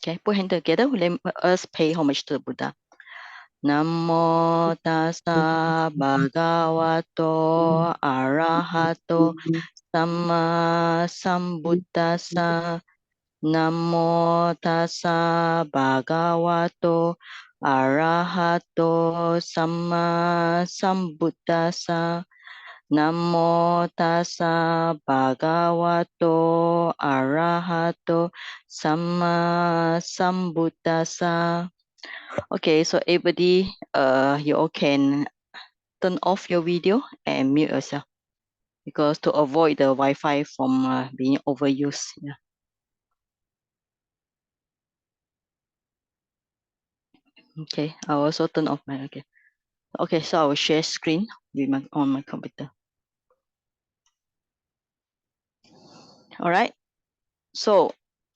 Okay, put hand together. Let us pay homage to the Buddha. Namo tassa bhagavato arahato samma sambuddhassa. Namo tassa bhagavato arahato samma sambuddhassa. Namo tassa bhagavato arahato samma sambuddhassa. Okay, so everybody, you all can turn off your video and mute yourself because to avoid the Wi-Fi from being overused. Yeah. Okay, I'll also turn off my, okay. Okay, so I will share screen with on my computer. All right. So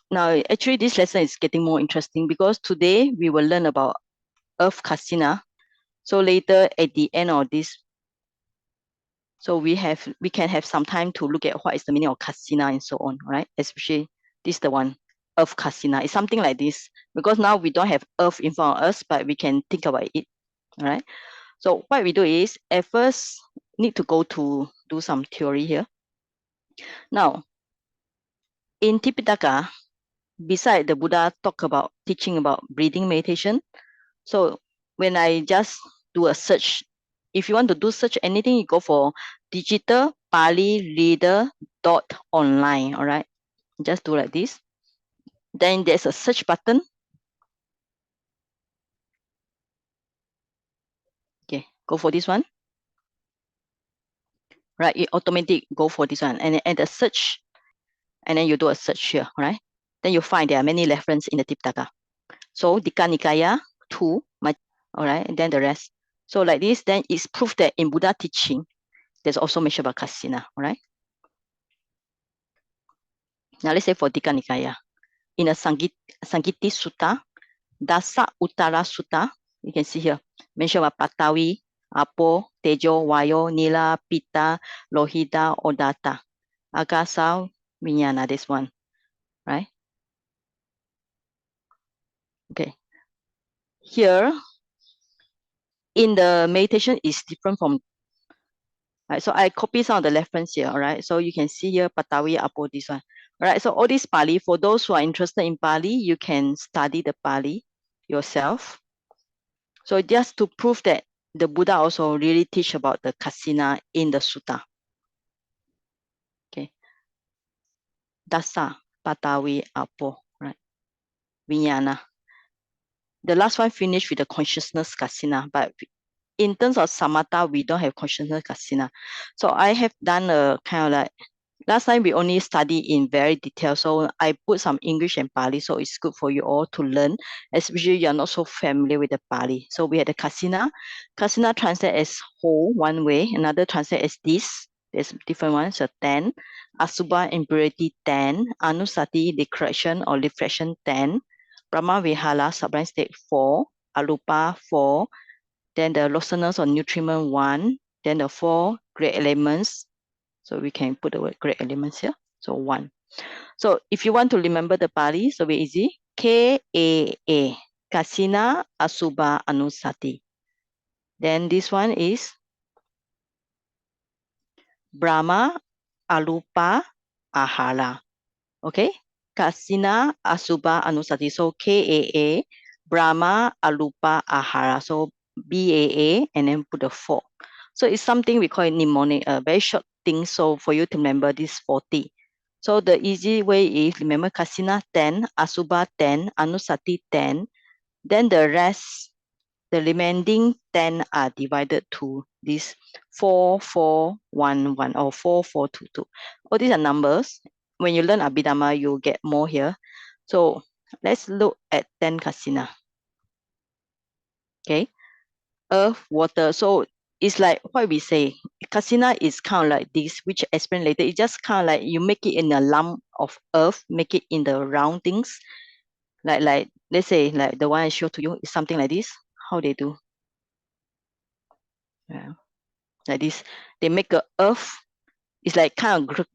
now actually this lesson is getting more interesting because today we will learn about Earth Kasina. So later at the end of this, so we can have some time to look at what is the meaning of Kasina and so on, right? Especially this is the one, Earth Kasina. It's something like this because now we don't have Earth in front of us, but we can think about it, all right? So what we do is at first need to go to do some theory here. Now, in Tipitaka, beside the Buddha talk about teaching about breathing meditation. So when I just do a search, if you want to do search anything, you go for digital Pali reader .online. All right, just do like this. Then there's a search button. Okay, go for this one. Right, it automatically go for this one, and the search, and then you do a search here. Right, then you find there are many references in the Tipitaka. So Dika Nikaya 2, all right, and then the rest. So like this, then it's proof that in Buddha teaching, there's also mention about Kasina, all right? Now let's say for Dika Nikaya, in a Sangiti Sutta, Dasa Uttara Sutta, you can see here, mention about Patawi, Apo, Tejo, Vayo, Nila, Pita, Lohita, Odata, Akasa, Vinyana, this one, right? Okay. Here, in the meditation is different from, right? So I copy some of the reference here, all right? So you can see here, Patawi, Apo, this one. All right, so all this Pali, for those who are interested in Pali, you can study the Pali yourself. So just to prove that the Buddha also really teach about the Kasina in the Sutta. Okay. Dasa, Patawi, Apo, right? Vijnana. The last one finished with the consciousness Kasina, but in terms of Samatha, we don't have consciousness Kasina. So I have done a kind of like, last time we only study in very detail, so I put some English and Pali, so it's good for you all to learn, especially you're not so familiar with the Pali. So we had the Kasina. Kasina translate as whole one way, another translate as this. There's different ones, so 10. Asubha impurity 10. Anusati decretion or reflection 10. Brahma Vihala sublime state 4. Arupa 4. Then the lostness or nutriment 1. Then the 4 great elements. So we can put the word great elements here. So 1. So if you want to remember the Pali, so very easy. K-A-A. Kasina Asubha Anusati. Then this one is Brahma Arupa Ahara. Okay? Kasina Asubha Anusati. So K-A-A. Brahma Arupa Ahara. So B-A-A and then put the 4. So it's something we call it mnemonic, a very short thing. So for you to remember this 40. So the easy way is remember Kasina 10, Asubha 10, Anusati 10. Then the rest, the remaining 10 are divided to this 4, 4, 1, 1 or 4, 4, 2, 2. All these are numbers. When you learn Abhidhamma, you'll get more here. So let's look at 10 Kasina. Okay. Earth, water. So it's like what we say, Kasina is kind of like this, which I explain later. It's just kind of like you make it in a lump of earth, make it in the round things. Like let's say like the one I show to you is something like this. How they do? Yeah. Like this. They make a earth. It's like kind of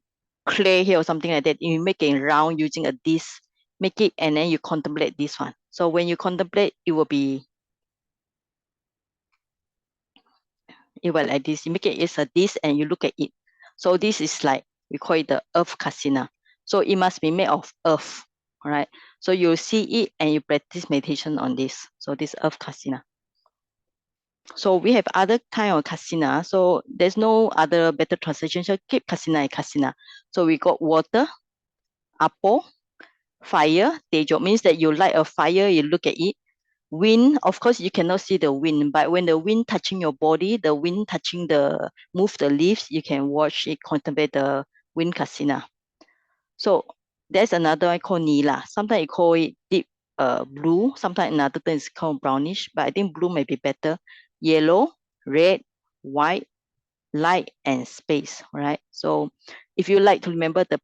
clay here or something like that. You make it round using a disc. make it, and then you contemplate this one. So when you contemplate, it will like this. You make it as a this, and you look at it. So this is like, we call it the earth Kasina. So it must be made of earth, all right? So you see it and you practice meditation on this. So this earth Kasina. So we have other kind of Kasina. So there's no other better translation. So keep Kasina and Kasina. So we got water, Apo, fire, Tejo, means that you light a fire, you look at it. Wind, of course, you cannot see the wind, but when the wind touching your body, the wind touching move the leaves, you can watch it, contemplate the wind Kasina. So there's another one called Nila. Sometimes you call it deep blue, sometimes another thing is called brownish, but I think blue may be better. Yellow, red, white, light, and space, right? So if you like to remember the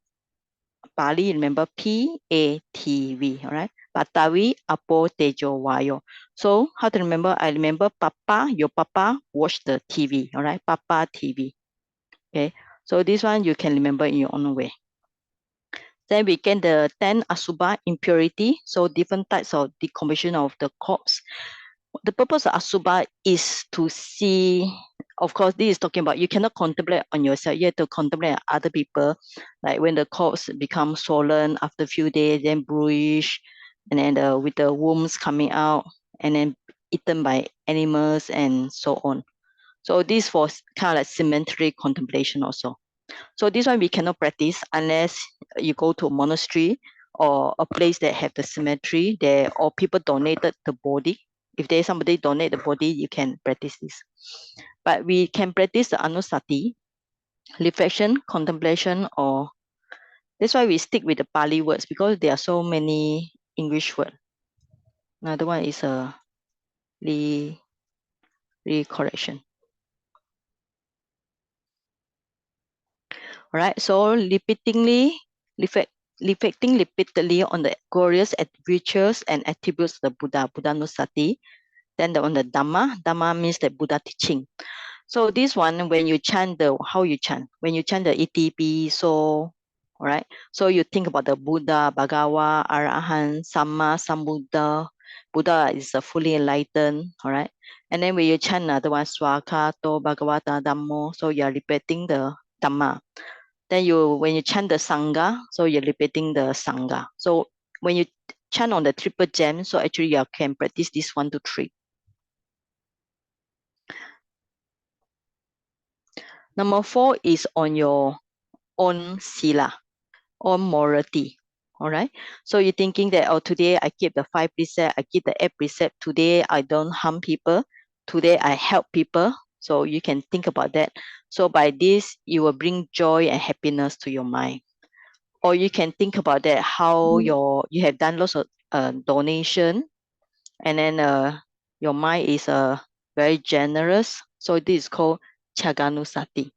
Pali, remember PATV, all right? Patawi, Apo, Tejo, Wayo. So how to remember? I remember Papa, your Papa watch the TV, all right? Papa TV, okay? So this one you can remember in your own way. Then we get the 10 Asubha impurity, so different types of decomposition of the corpse. The purpose of Asubha is to see, of course, this is talking about you cannot contemplate on yourself, you have to contemplate on other people, like when the corpse becomes swollen after a few days, then bluish, and then with the worms coming out, and then eaten by animals and so on. So this was kind of like cemetery contemplation also. So this one we cannot practice unless you go to a monastery or a place that have the cemetery there, or people donated the body. If there's somebody donate the body, you can practice this. But we can practice the anusati, reflection, contemplation, or that's why we stick with the Pali words because there are so many English words. Another one is a recollection. All right, so reflecting repeatedly on the glorious virtues and attributes of the Buddha, Buddhanusati. Then on the Dhamma means the Buddha teaching. So this one, when you chant how you chant? When you chant the ETP, so, all right? So you think about the Buddha, Bhagawa, Arahant, Samma, Sambuddha. Buddha is fully enlightened, all right? And then when you chant another one, Swakato, Bhagavata, Dhammo, so you're repeating the Dhamma. Then when you chant the Sangha, so you're repeating the Sangha. So when you chant on the triple gem, so actually you can practice this 1 to 3. Number 4 is on your own sila, on morality. All right. So you're thinking that, oh, today I keep the 5 precept, I keep the 8 precept. Today I don't harm people. Today I help people. So you can think about that. So by this, you will bring joy and happiness to your mind. Or you can think about that, how you have done lots of donation, and then your mind is very generous. So this is called Chaganusati.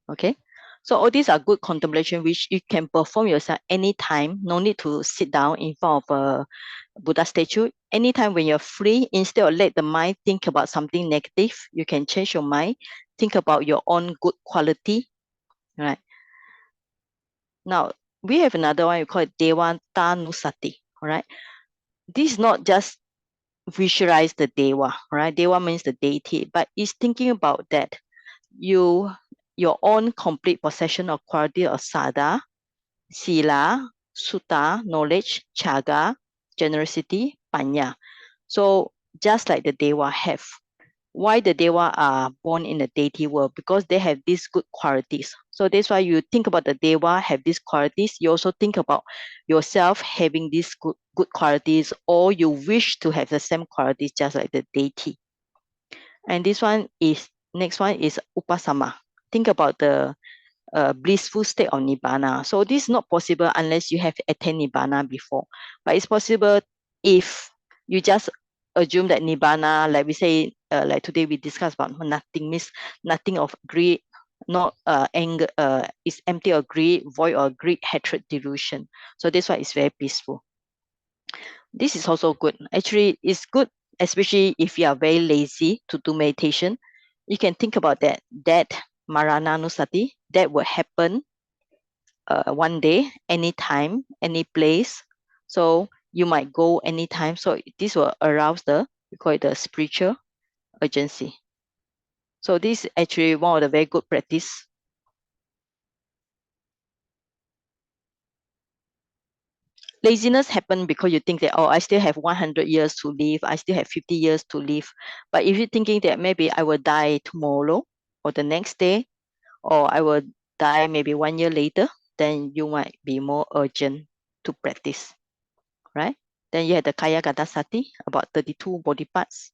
Okay, so all these are good contemplation which you can perform yourself anytime. No need to sit down in front of a Buddha statue. Anytime when you're free, instead of let the mind think about something negative, you can change your mind, think about your own good quality, right? Now we have another one, we call it Devantanusati. All right, this is not just visualize the Deva, right? Deva means the deity, but it's thinking about that your own complete possession of quality of sada, sila, sutta, knowledge, chaga, generosity, panya. So just like the Deva have. Why the Deva are born in the deity world? Because they have these good qualities. So that's why you think about the Deva have these qualities. You also think about yourself having these good qualities, or you wish to have the same qualities just like the deity. And next one is upasama. Think about the blissful state of nibbana. So this is not possible unless you have attained nibbana before. But it's possible if you just assume that nibbana, like we say, like today we discussed about nothing, means nothing of greed, not anger, is empty of greed, void of greed, hatred, delusion. So that's why it's very peaceful. This is also good. Actually, it's good, especially if you are very lazy to do meditation. You can think about that Marananusati, that will happen one day, anytime, any place. So you might go anytime. So this will arouse we call it the spiritual urgency. So this is actually one of the very good practice. Laziness happen because you think that, oh, I still have 100 years to live, I still have 50 years to live. But if you're thinking that maybe I will die tomorrow or the next day, or I will die maybe 1 year later, then you might be more urgent to practice, right? Then you have the Kaya Gata Sati, about 32 body parts.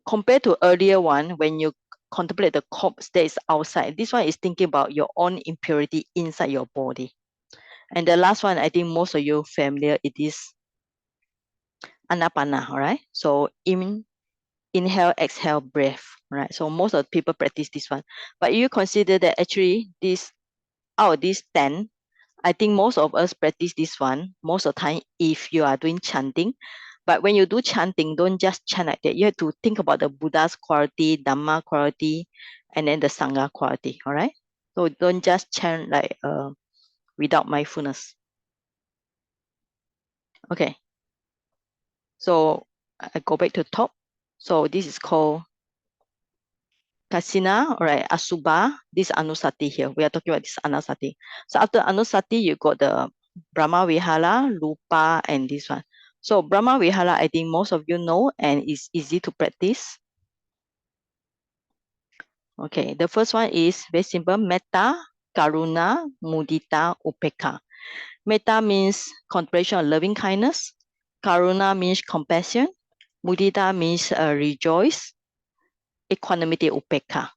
Compared to earlier one, when you contemplate the corpse that is outside, this one is thinking about your own impurity inside your body. And the last one, I think most of you familiar, it is Anapana, all right? So inhale, exhale, breath, right? So most of the people practice this one. But you consider that actually out of these 10, I think most of us practice this one most of the time if you are doing chanting. But when you do chanting, don't just chant like that. You have to think about the Buddha's quality, Dhamma quality, and then the Sangha quality, all right? So don't just chant like without mindfulness. Okay. So I go back to the top. So this is called Kasina, all right, Asubha, this Anusati here. We are talking about this Anusati. So after Anusati, you got the Brahma Vihara, Rupa, and this one. So Brahma Vihara, I think most of you know, and it's easy to practice. Okay, the first one is very simple, Metta, Karuna, Mudita, Upekha. Metta means contemplation of loving kindness. Karuna means compassion. Mudita means rejoice. Equanimity, Upekha.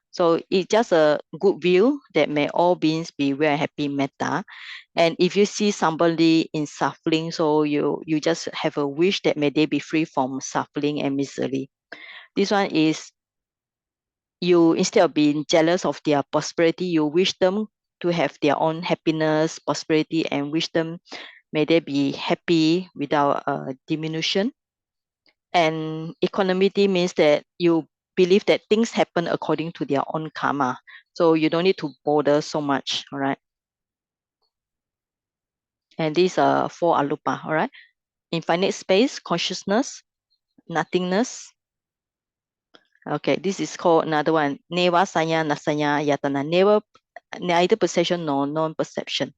So it's just a good view that may all beings be very happy metta. And if you see somebody in suffering, so you just have a wish that may they be free from suffering and misery. This one is you, instead of being jealous of their prosperity, you wish them to have their own happiness, prosperity, and wish them may they be happy without diminution. And equanimity means that you believe that things happen according to their own karma. So you don't need to bother so much, all right? And these are 4 alupa, all right? Infinite space, consciousness, nothingness. Okay, this is called another one. Neva sanya nasanya yatana. Neither perception nor non-perception.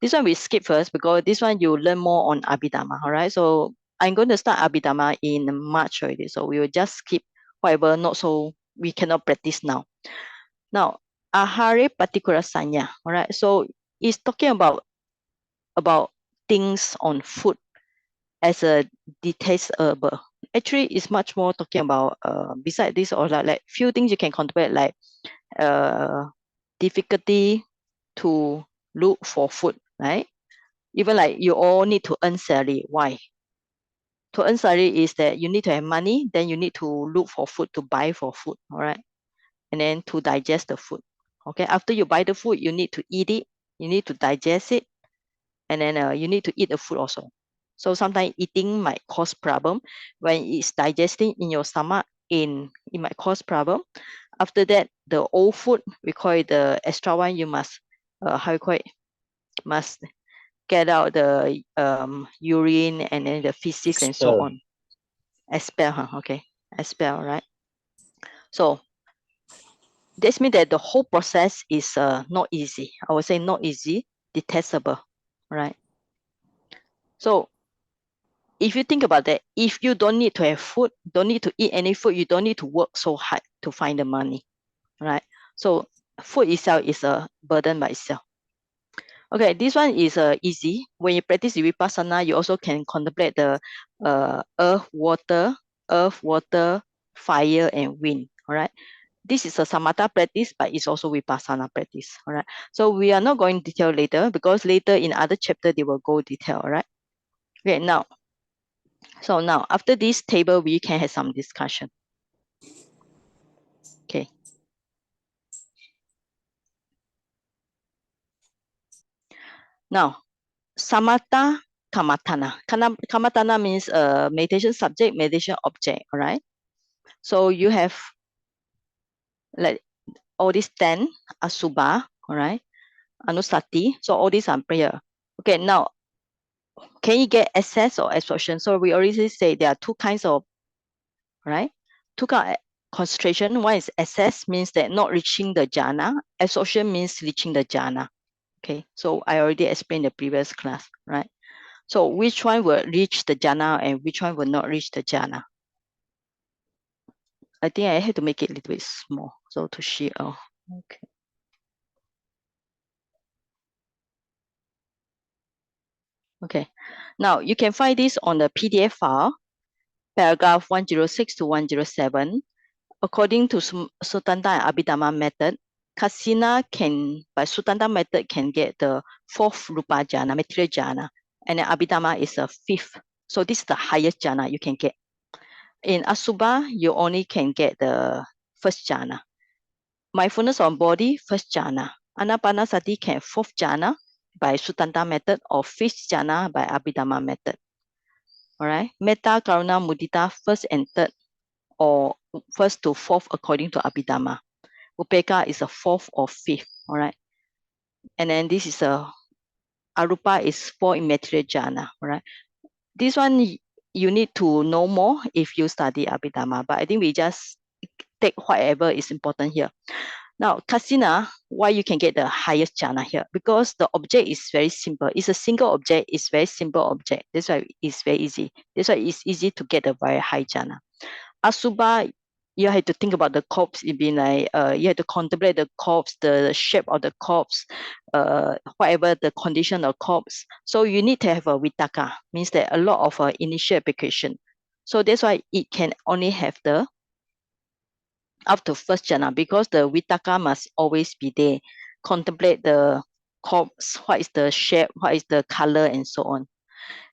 This one we skip first because this one you learn more on Abhidhamma, all right? So I'm going to start Abhidhamma in March already. So we will just skip whatever not so we cannot practice now. Now, ahare particular sanya, all right? So it's talking about things on food as a detestable. Actually, it's much more talking about beside this or like few things you can contemplate like difficulty to look for food, right? Even like you all need to earn salary. Why? To earn salary is that you need to have money, then you need to look for food to buy for food, all right? And then to digest the food. Okay, after you buy the food, you need to eat it, you need to digest it, and then you need to eat the food also. So sometimes eating might cause problem. When it's digesting in your stomach, it might cause problem. After that, the old food, we call it the extra one, you must, how you call it, must get out the urine and then the feces and so on. Expel, huh? Okay, expel, right? So this means that the whole process is not easy. I would say not easy, detestable, right? So if you think about that, if you don't need to have food, don't need to eat any food, you don't need to work so hard to find the money, right? So food itself is a burden by itself. Okay, this one is easy. When you practice vipassana, you also can contemplate the earth, water, fire, and wind. All right. This is a samatha practice, but it's also vipassana practice. All right. So we are not going detail later because later in other chapter they will go detail. All right. Okay. Now, so now after this table, we can have some discussion. Okay. Now, samatha kamatana. Kamatana means meditation subject, meditation object. All right. So you have like all these 10, Asubha, all right, Anusati. So all these are prayer. Okay, now, can you get access or absorption? So we already say there are two kinds of, right? Two kinds of concentration. One is access, means that not reaching the jhana. Absorption means reaching the jhana. Okay, so I already explained the previous class, right? So which one will reach the jhana and which one will not reach the jhana? I think I have to make it a little bit small, so to share. Oh, okay. Okay, now you can find this on the PDF file, paragraph 106 to 107. According to Sutanta and Abhidhamma method, Kasina can, by Sutanta method, can get the 4th Rupa jhana, material jhana, and then Abhidhamma is a 5th. So this is the highest jhana you can get. In Asubha, you only can get the 1st jhana. Mindfulness on body, 1st jhana. Anapanasati can 4th jhana by Sutanta method or 5th jhana by Abhidhamma method. All right. Metta, Karuna, Mudita, 1st and 3rd, or 1st to 4th according to Abhidhamma. Upekkha is a 4th or 5th. All right. And then this is a Arupa is 4 immaterial jhana. All right. This one you need to know more if you study Abhidhamma, but I think we just take whatever is important here. Now, Kasina, why you can get the highest jhana here? Because the object is very simple. It's a single object. It's very simple object. That's why it's very easy. That's why it's easy to get a very high jhana. Asubha, you have to think about the corpse. It being like you have to contemplate the corpse, the shape of the corpse, whatever the condition of corpse. So you need to have a vitaka, means that a lot of initial application. So that's why it can only have the up to 1st jhana, because the vitaka must always be there. Contemplate the corpse, what is the shape, what is the color, and so on.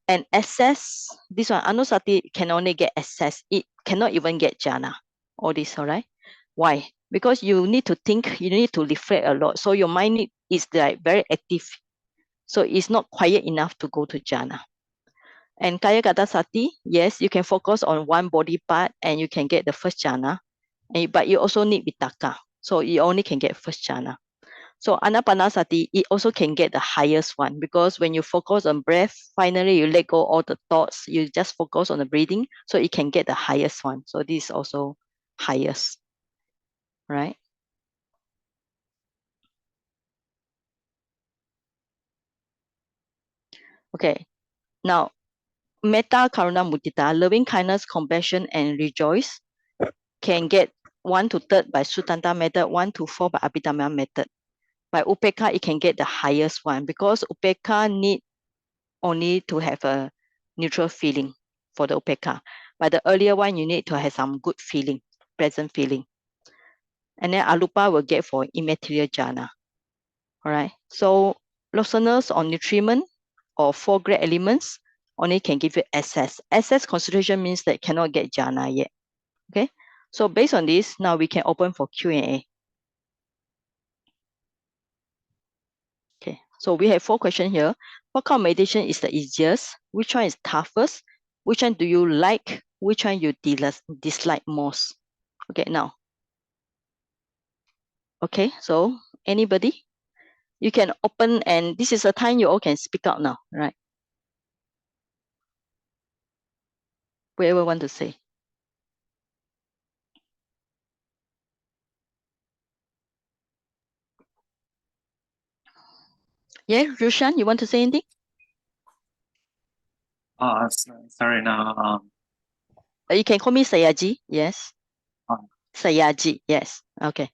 And access, this one, Anusati can only get access. It cannot even get jhana. All this, all right? Why? Because you need to think, you need to reflect a lot. So your mind is like very active. So it's not quiet enough to go to jhana. And Kaya Gata Sati, yes, you can focus on one body part and you can get the 1st jhana. But you also need vitaka. So you only can get 1st jhana. So Anapanasati, it also can get the highest one, because when you focus on breath, finally you let go all the thoughts, you just focus on the breathing, so it can get the highest one. So this is also highest, right? Okay, now Metta, Karuna, Mudita, loving kindness, compassion, and rejoice can get 1 to 3rd by Sutanta method, 1 to 4 by Abhidhamma method. By Upekkha, it can get the highest one, because Upekkha need only to have a neutral feeling for the Upekkha. But the earlier one, you need to have some good feeling, pleasant feeling. And then Alupa will get for immaterial jhana. All right. So lawsomeness or nutriment or 4 great elements only can give you access. Access concentration means that cannot get jhana yet. Okay. So based on this, now we can open for Q&A. Okay. So we have 4 questions here. What kind of meditation is the easiest? Which one is toughest? Which one do you like? Which one you dislike most? Okay, now. Okay, so anybody? You can open, and this is the time you all can speak out now, right? Whoever want to say. Yeah, Rushan, you want to say anything? Sorry now. You can call me Sayaji, yes. Sayaji, yes. Okay.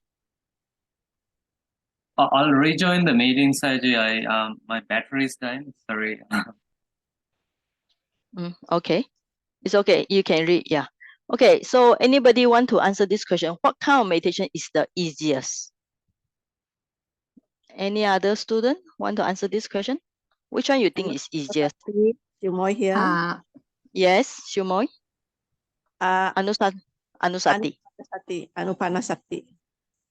I'll rejoin the meeting, Saji. My battery is dying. Sorry. Okay. It's okay. You can read, yeah. Okay, so anybody want to answer this question? What kind of meditation is the easiest? Any other student want to answer this question? Which one you think is easiest? Shumoy here. Yes, Shumoy. Anusati. Anupanasati.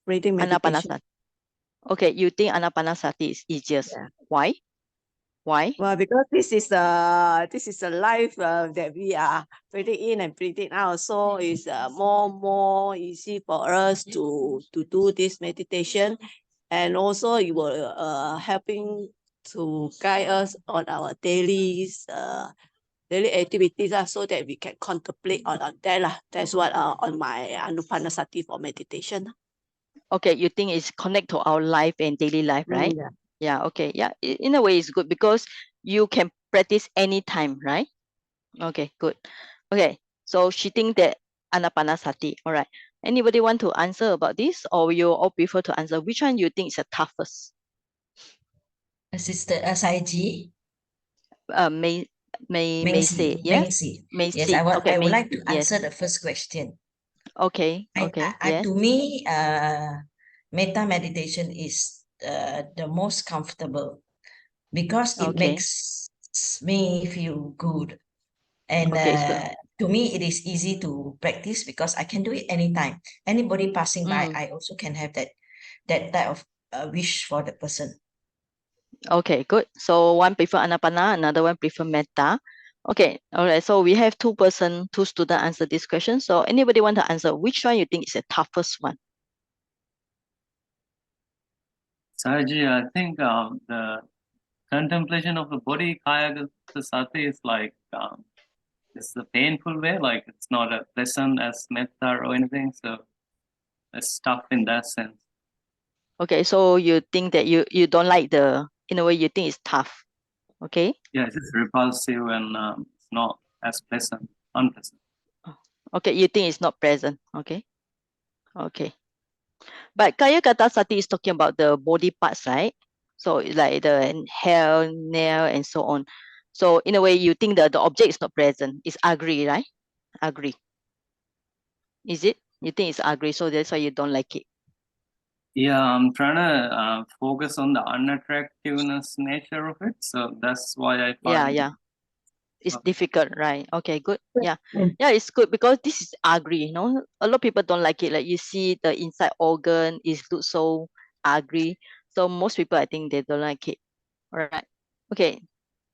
Breathing meditation. Anapanasati. Okay, you think Anapanasati is easiest. Yeah. Why? Why? Well, because this is a life that we are breathing in and breathing out, so it's more easy for us to do this meditation, and also it will helping to guide us on our daily activities so that we can contemplate on that lah. That's what on my Anupanasati for meditation. Okay, you think it's connect to our life and daily life, right? Yeah. Yeah, okay. Yeah, in a way it's good because you can practice anytime, right? Okay, good. Okay, so she think that Anapanasati. All right. Anybody want to answer about this, or you all prefer to answer? Which one you think is the toughest? Sister Saiji. May say, yes? May Yes, say. I Okay, would like to yes. answer the first question. Okay, yes. To me, metta meditation is the most comfortable because it Okay. makes me feel good. And Okay, so to me, it is easy to practice because I can do it anytime. Anybody passing by, I also can have that type of wish for the person. okay, good. So one prefer Anapana, another one prefer Metta. Okay, all right. So we have two students answer this question. So anybody want to answer? Which one you think is the toughest one? Saji, I think the contemplation of the body, kaya sati, is like it's the painful way. Like it's not a pleasant as metta or anything. So it's tough in that sense. Okay, so you think that you don't like in a way you think it's tough. Okay. Yeah, it's just repulsive and it's not as pleasant, unpleasant. Okay, you think it's not present. Okay. Okay. But Kaya Kata Sati is talking about the body parts, right? So like the hair, nail, and so on. So in a way, you think that the object is not present. It's ugly, right? Ugly. Is it? You think it's ugly, so that's why you don't like it. Yeah, I'm trying to focus on the unattractiveness nature of it. So that's why I find Yeah. It's Okay. difficult, right? Okay, good. Yeah, it's good because this is ugly. A lot of people don't like it. Like you see the inside organ is look so ugly. So most people, I think they don't like it. All right. Okay.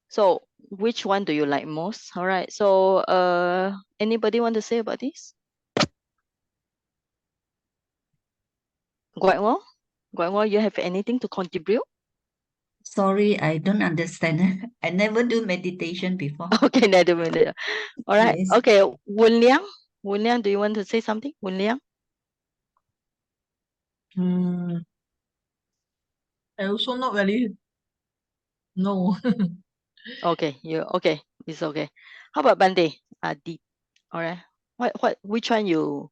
So which one do you like most? All right. So anybody want to say about this? Guangwo, you have anything to contribute? Sorry, I don't understand. I never do meditation before. Okay, never mind. All right. Yes. Okay, Wen Liang, do you want to say something? Wen Liang? I also not very no. Okay, it's okay. How about Bande? Deep. All right. Which one you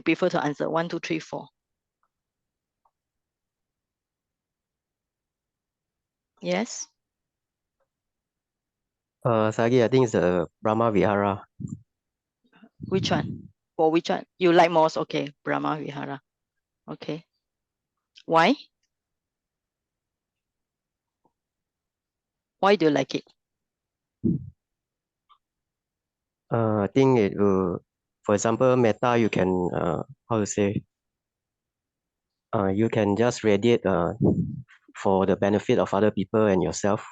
prefer to answer? 1, 2, 3, 4. Yes. Sagi, I think it's the Brahma Vihara. Which one? For which one you like most? Okay, Brahma Vihara. Okay. Why? Why do you like it? I think it will, for example, metta, you can, how to say, you can just radiate for the benefit of other people and yourself.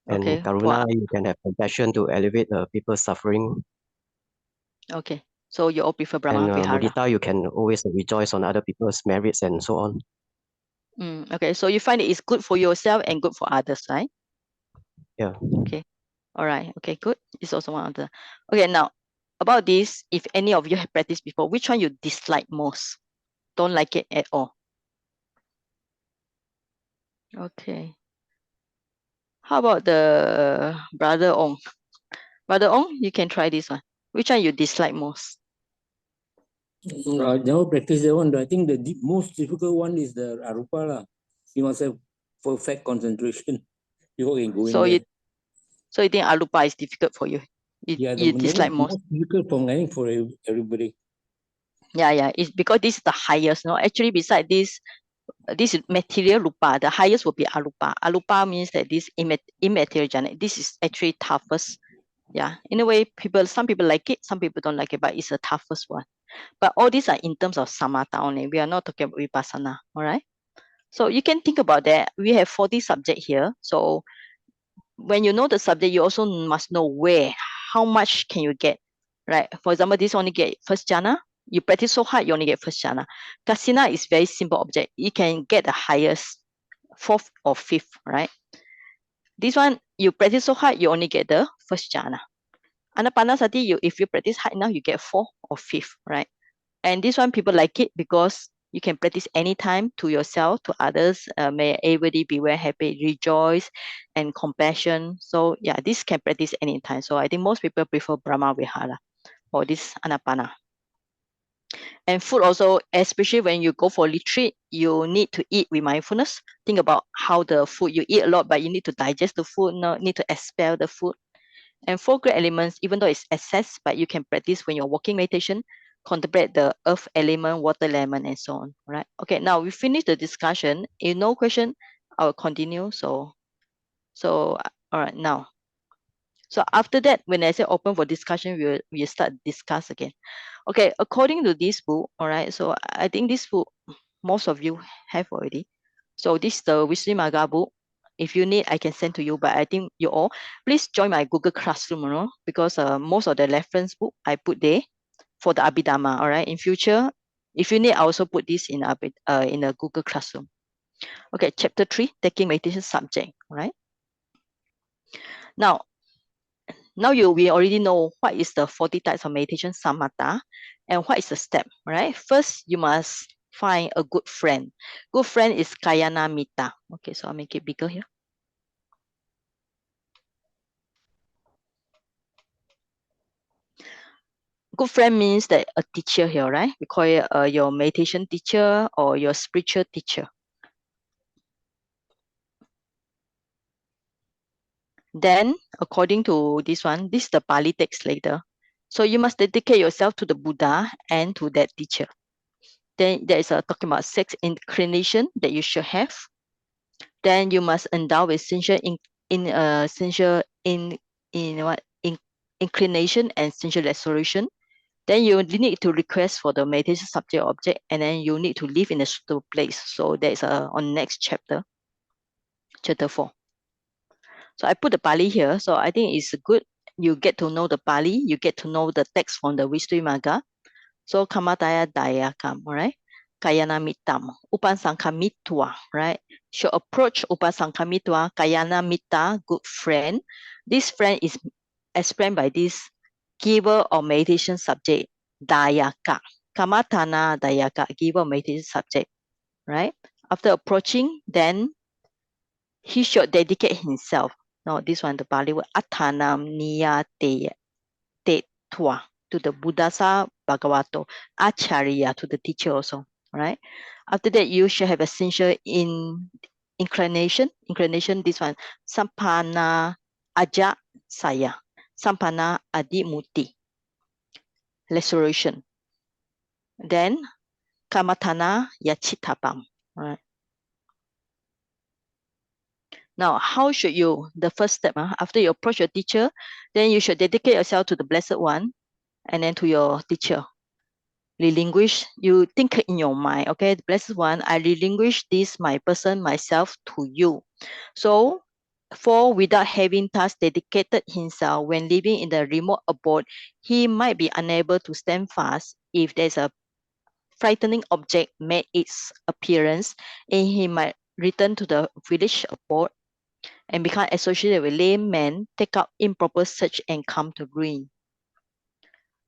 And Okay. karuna, you can have compassion to elevate people's suffering. Okay. So you all prefer Brahma And Vihara. mudita, you can always rejoice on other people's merits and so on. Okay. So you find it is good for yourself and good for others, right? Yeah. Okay. All right. Okay, good. It's also one of the. Okay, now about this, if any of you have practiced before, which one you dislike most? Don't like it at all. Okay. How about the Brother Ong? Brother Ong, you can try this one. Which one you dislike most? I never practice that one. I think the most difficult one is the arupa lah. You must have perfect concentration before you can go in there. So you think arupa is difficult for you? You dislike most? Most difficult for, I think, for everybody. Yeah. It's because this is the highest. No, actually, beside this is material rupa. The highest will be arupa. Arupa means that this immaterial jhana. This is actually toughest. Yeah, in a way, some people like it, some people don't like it, but it's the toughest one. But all these are in terms of samatha only. We are not talking about vipassana. All right. So you can think about that. We have 40 subject here. So when you know the subject, you also must know where, how much can you get, right? For example, this only get first jhana. You practice so hard, you only get first jhana. Kasina is very simple object. You can get the highest, fourth or fifth, right? This one, you practice so hard, you only get the first jhana. Anapanasati, if you practice hard enough, you get fourth or fifth, right? And this one, people like it because you can practice anytime to yourself, to others. May everybody be very happy, rejoice, and compassion. So yeah, this can practice anytime. So I think most people prefer Brahma Vihara or this Anapana. And food also, especially when you go for retreat, you need to eat with mindfulness. Think about how the food, you eat a lot, but you need to digest the food, not need to expel the food. And four great elements, even though it's excess, but you can practice when you're walking meditation, contemplate the earth element, water element, and so on, right? Okay, now we finish the discussion. If no question, I will continue. So all right, now. So after that, when I say open for discussion, we'll start discuss again. Okay, according to this book, all right, so I think this book, most of you have already. So this is the Visuddhimagga book. If you need, I can send to you, but I think you all, please join my Google Classroom, because most of the reference book I put there for the Abhidhamma, all right? In future, if you need, I also put this in a Google Classroom. Okay, chapter 3, taking meditation subject, all right? Now we already know what is the 40 types of meditation samatha and what is the step, right? First, you must find a good friend. Good friend is Kayana Mita. Okay, so I'll make it bigger here. Good friend means that a teacher here, right? We call it your meditation teacher or your spiritual teacher. Then, according to this one, this is the Pali text later. So you must dedicate yourself to the Buddha and to that teacher. Then there is a talking about 6 inclination that you should have. Then you must endow with inclination and sensual resolution. Then you need to request for the meditation subject object, and then you need to live in a suitable place. So that's on next chapter 4. So I put the Pali here. So I think it's good. You get to know the Pali. You get to know the text from the Visuddhimagga. So kamataya dayakam, all right? Kayana mitam, upasankamitwa, right? Should approach upasankamitwa, kayana mita, good friend. This friend is explained by this giver of meditation subject, dayaka. Kamatana dayaka, giver of meditation subject, right? After approaching, then he should dedicate himself. No, this one, the Pali word, athanam niyate tetwa, to the Buddhasa Bhagavato, Acharya, to the teacher also, right? After that, you should have essential inclination, this one, Sampana Aja Saya, Sampana Adimuti, resolution. Then, Kamatana Yachitapam, right? Now, how should you, the first step, after you approach your teacher, then you should dedicate yourself to the Blessed One and then to your teacher. Relinquish, you think in your mind, okay, the Blessed One, I relinquish this, my person, myself to you. So, for without having thus dedicated himself when living in the remote abode, he might be unable to stand fast if there's a frightening object made its appearance, and he might return to the village abode and become associated with lame men, take up improper search and come to ruin.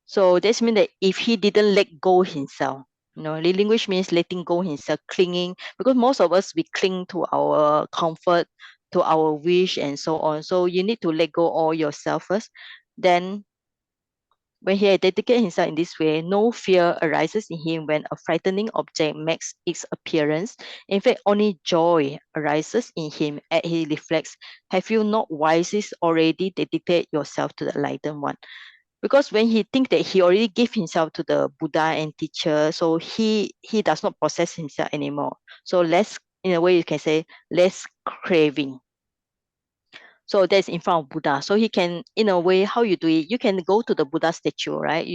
So this means that if he didn't let go himself, relinquish means letting go himself, clinging, because most of us, we cling to our comfort, to our wish and so on. So you need to let go all yourself first. Then when he dedicates himself in this way, no fear arises in him when a frightening object makes its appearance. In fact, only joy arises in him as he reflects, have you not wisely already dedicated yourself to the enlightened one? Because when he thinks that he already gave himself to the Buddha and teacher, so he does not possess himself anymore. So less, in a way you can say, less craving. So that's in front of Buddha. So he can, in a way, how you do it, you can go to the Buddha statue, right?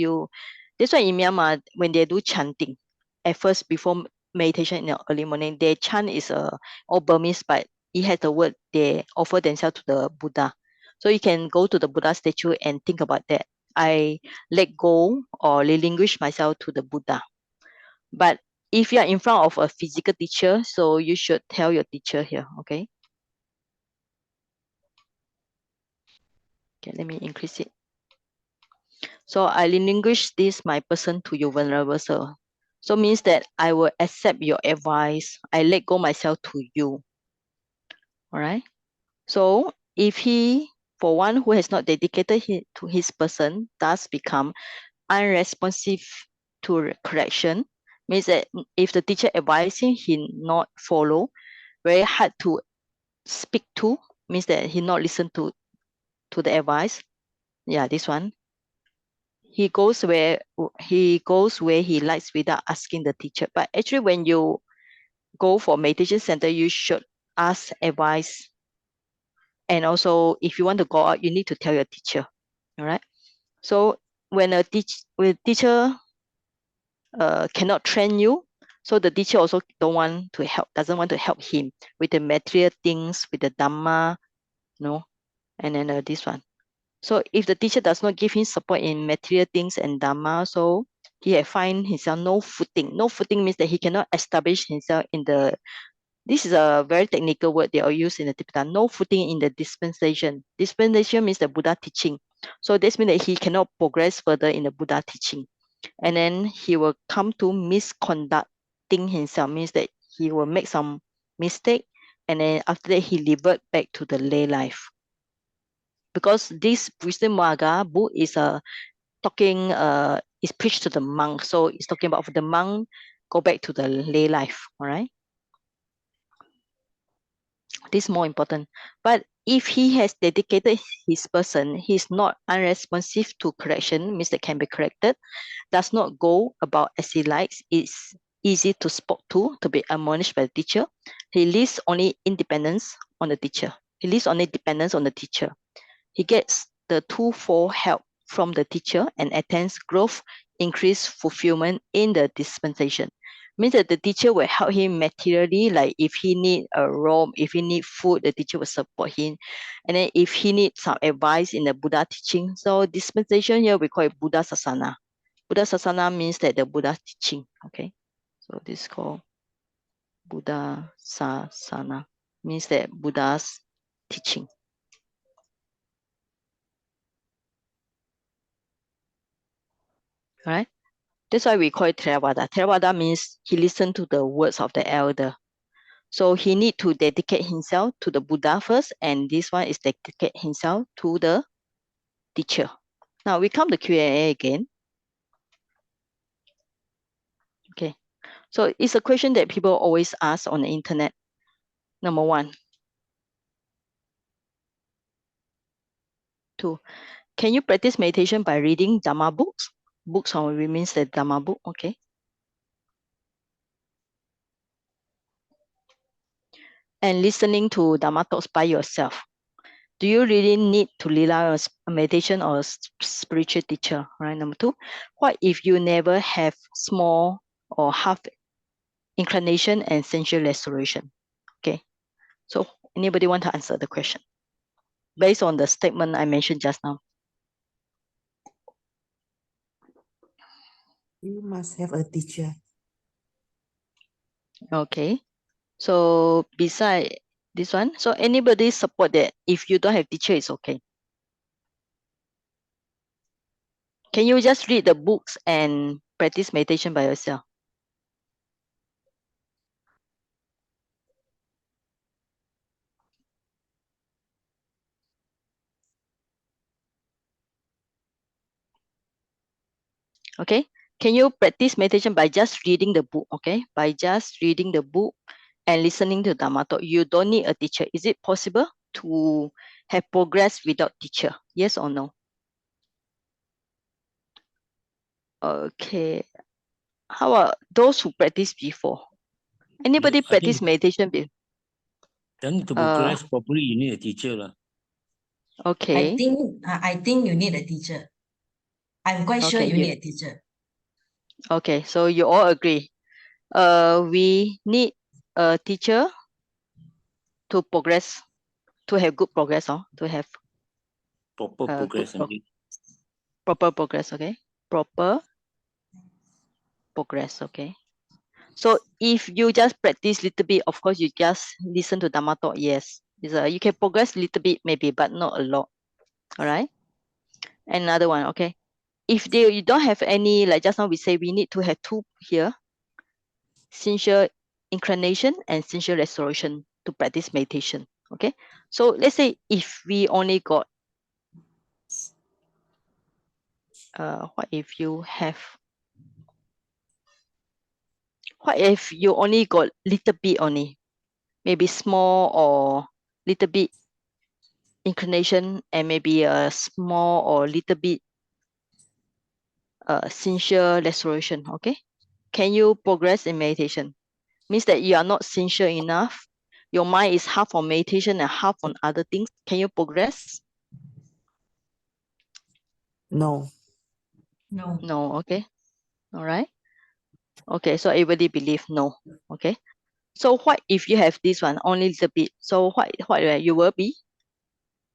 That's why in Myanmar, when they do chanting, at first, before meditation in the early morning, their chant is all Burmese, but it has the word they offer themselves to the Buddha. So you can go to the Buddha statue and think about that. I let go or relinquish myself to the Buddha. But if you are in front of a physical teacher, so you should tell your teacher here, okay? Okay, let me increase it. So I relinquish this my person to you, Venerable Sir. So means that I will accept your advice. I let go myself to you. All right. So if he, for one who has not dedicated to his person, thus become unresponsive to correction, means that if the teacher advising he not follow, very hard to speak to, means that he not listen to the advice. Yeah, this one. He goes where he likes without asking the teacher. But actually, when you go for meditation center, you should ask advice. And also, if you want to go out, you need to tell your teacher. All right. So when a teacher cannot train you, so the teacher also doesn't want to help him with the material things, with the Dhamma, and then this one. So if the teacher does not give him support in material things and Dhamma, so he find himself no footing. No footing means that he cannot establish himself in the, this is a very technical word they all use in the Tibetan, no footing in the dispensation. Dispensation means the Buddha teaching. So this means that he cannot progress further in the Buddha teaching. And then he will come to misconducting himself, means that he will make some mistake, and then after that he revert back to the lay life. Because this Visuddhimagga book is talking is preached to the monk, so it's talking about the monk go back to the lay life. All right, this is more important. But if he has dedicated his person, he's not unresponsive to correction, means that can be corrected, does not go about as he likes, is easy to speak to be admonished by the teacher. He lives only independence on the teacher. He lives only dependence on the teacher. He gets the twofold help from the teacher and attains growth, increased fulfillment in the dispensation. Means that the teacher will help him materially, like if he need a robe, if he need food, the teacher will support him. And then if he needs some advice in the Buddha teaching, so dispensation here we call it Buddha Sasana. Buddha Sasana means that the Buddha teaching, okay? So this is called Buddha Sasana, means that Buddha's teaching. Right? That's why we call it Theravada. Theravada means he listened to the words of the elder. So he need to dedicate himself to the Buddha first, and this one is dedicate himself to the teacher. Now we come to Q&A again. Okay, so it's a question that people always ask on the internet. Number 1. 2. Can you practice meditation by reading Dhamma books? Books or means the Dhamma book, okay? And listening to Dhamma talks by yourself. Do you really need to rely on a meditation or a spiritual teacher, right? Number 2, what if you never have small or half inclination and sensual restoration? Okay, so anybody want to answer the question based on the statement I mentioned just now? You must have a teacher. Okay, so beside this one, so anybody support that if you don't have teacher, it's okay? Can you just read the books and practice meditation by yourself? Okay, can you practice meditation by just reading the book? Okay, by just reading the book and listening to Dhamma talk. You don't need a teacher. Is it possible to have progress without teacher? Yes or no? Okay, how about those who practice before? Anybody I practice think meditation before? then to progress properly, you need a teacher lah. Okay. I think you need a teacher. I'm quite sure Okay, you need a teacher. Okay, so you all agree. we need a teacher to progress, to have good progress, to have Proper good progress. proper progress, okay? Proper progress, okay? So if you just practice little bit, of course, you just listen to Dhamma talk, yes. You can progress a little bit maybe, but not a lot, all right? Another one, okay? If you don't have any, like just now we say we need to have two here, sincere inclination and sincere restoration to practice meditation, okay? So let's say if we only got, what if you only got little bit only, maybe small or little bit inclination and maybe a small or little bit sincere restoration, okay? Can you progress in meditation? Means that you are not sincere enough. Your mind is half on meditation and half on other things. Can you progress? No. No. No, okay. All right. Okay, so everybody believe no. Okay. So what if you have this one, only little bit? So what you will be?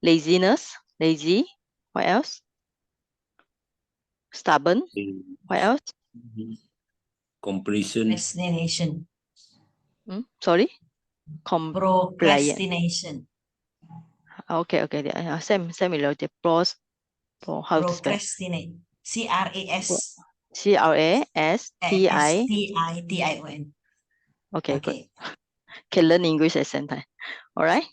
Laziness, lazy. What else? Stubborn. What else? Completion. Procrastination. Sorry? Compliant. Procrastination. Okay. Same relative. How to spell? Procrastinate. CRAS. CRASTITION. Okay, good. Okay. Can learn English at the same time. All right.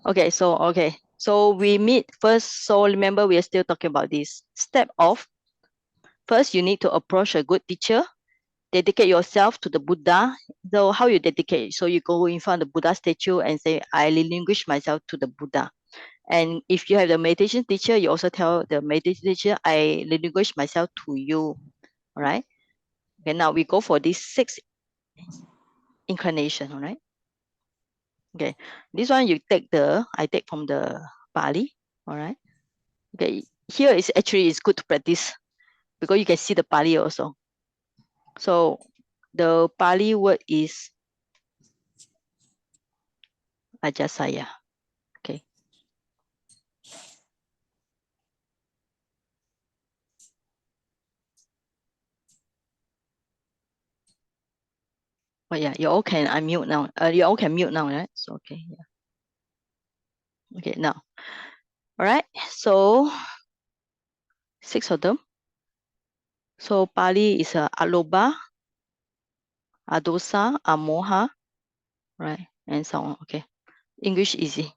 Okay. So we meet first. So remember, we are still talking about this step of. First, you need to approach a good teacher. Dedicate yourself to the Buddha. So how you dedicate? So you go in front of the Buddha statue and say, I relinquish myself to the Buddha. And if you have the meditation teacher, you also tell the meditation teacher, I relinquish myself to you. All right. Okay, now we go for this 6 inclination. All right. Okay, this one I take from the Pali. All right. Okay, here is actually it's good to practice because you can see the Pali also. So the Pali word is Ajasaya. Okay. Oh yeah, you all can unmute now. You all can mute now, right? So okay, yeah. Okay, now. All right. So 6 of them. So Pali is Aloba, Adosa, Amoha, right, and so on. Okay. English easy.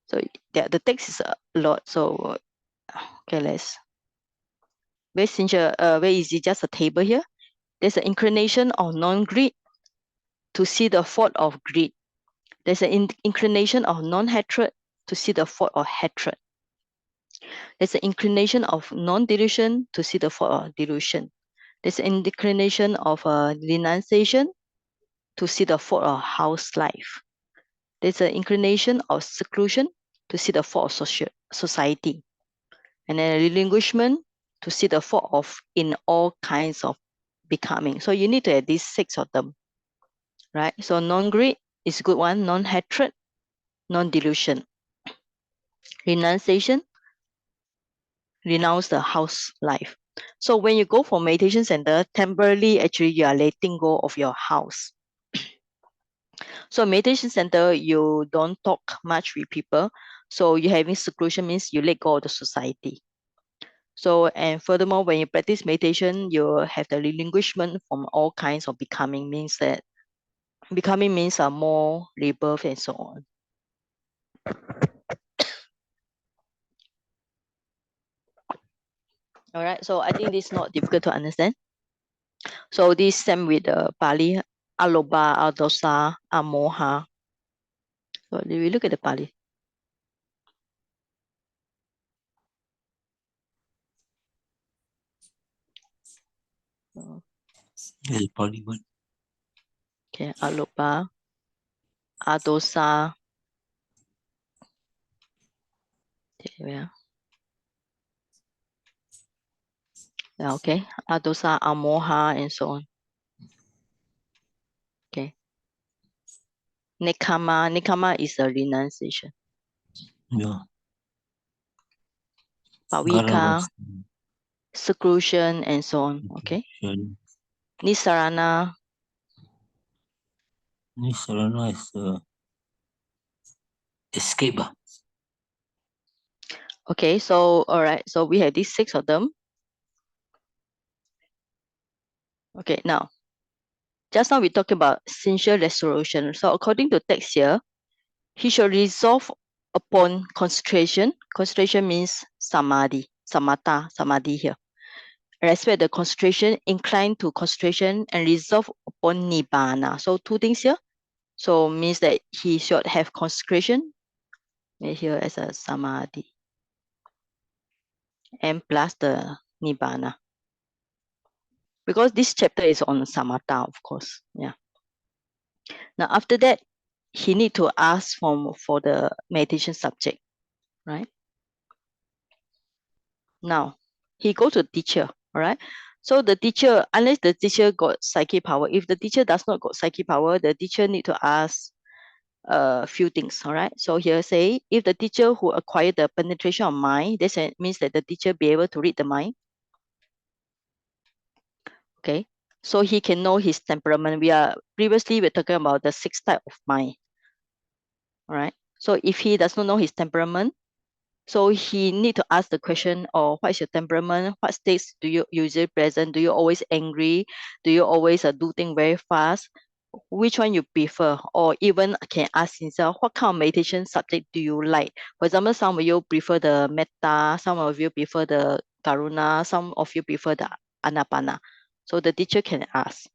So yeah, the text is a lot. So okay, let's very easy, just a table here. There's an inclination of non-greed to see the fault of greed. There's an inclination of non-hatred to see the fault of hatred. There's an inclination of non-delusion to see the fault of delusion. There's an inclination of renunciation to see the fault of house life. There's an inclination of seclusion to see the fault of society. And then a relinquishment to see the fault of in all kinds of becoming. So you need to have these 6 of them, right? So non-greed is a good one, non-hatred, non-delusion. Renunciation, renounce the house life. So when you go for meditation center, temporarily actually you are letting go of your house. So meditation center, you don't talk much with people. So you having seclusion means you let go of the society. So, and furthermore, when you practice meditation, you have the relinquishment from all kinds of becoming, means that becoming means more rebirth and so on. All right, so I think this is not difficult to understand. So this same with the Pali, Aloba, Adosa, Amoha. So we look at the Pali. So, Pali one. okay, Aloba, Adosa. Yeah. Yeah, okay, Adosa, Amoha, and so on. Nekama. Nekama is a renunciation. Yeah. Pavika, seclusion, and so on. Okay. Nisarana. Nisarana is escape. Okay, so all right, so we have these 6 of them. Okay, now just now we talked about sincere resolution. So according to text here, he shall resolve upon concentration. Concentration means samadhi, samadhi here. Respect the concentration, incline to concentration, and resolve upon nibbana. So 2 things here. So means that he should have concentration here as a samadhi, and plus the nibbana. Because this chapter is on samatha, of course. Yeah. Now after that, he need to ask for the meditation subject, right? Now he go to teacher, all right? So the teacher, unless the teacher got psychic power, if the teacher does not got psychic power, the teacher need to ask a few things, all right? So here say, if the teacher who acquired the penetration of mind, this means that the teacher be able to read the mind. Okay, so he can know his temperament. Previously we're talking about the 6 type of mind. All right. So if he does not know his temperament, so he need to ask the question, or what is your temperament? What states do you usually present? Do you always angry? Do you always do things very fast? Which one you prefer? Or even can ask himself, what kind of meditation subject do you like? For example, some of you prefer the metta, some of you prefer the karuna, some of you prefer the anapana. So the teacher can ask.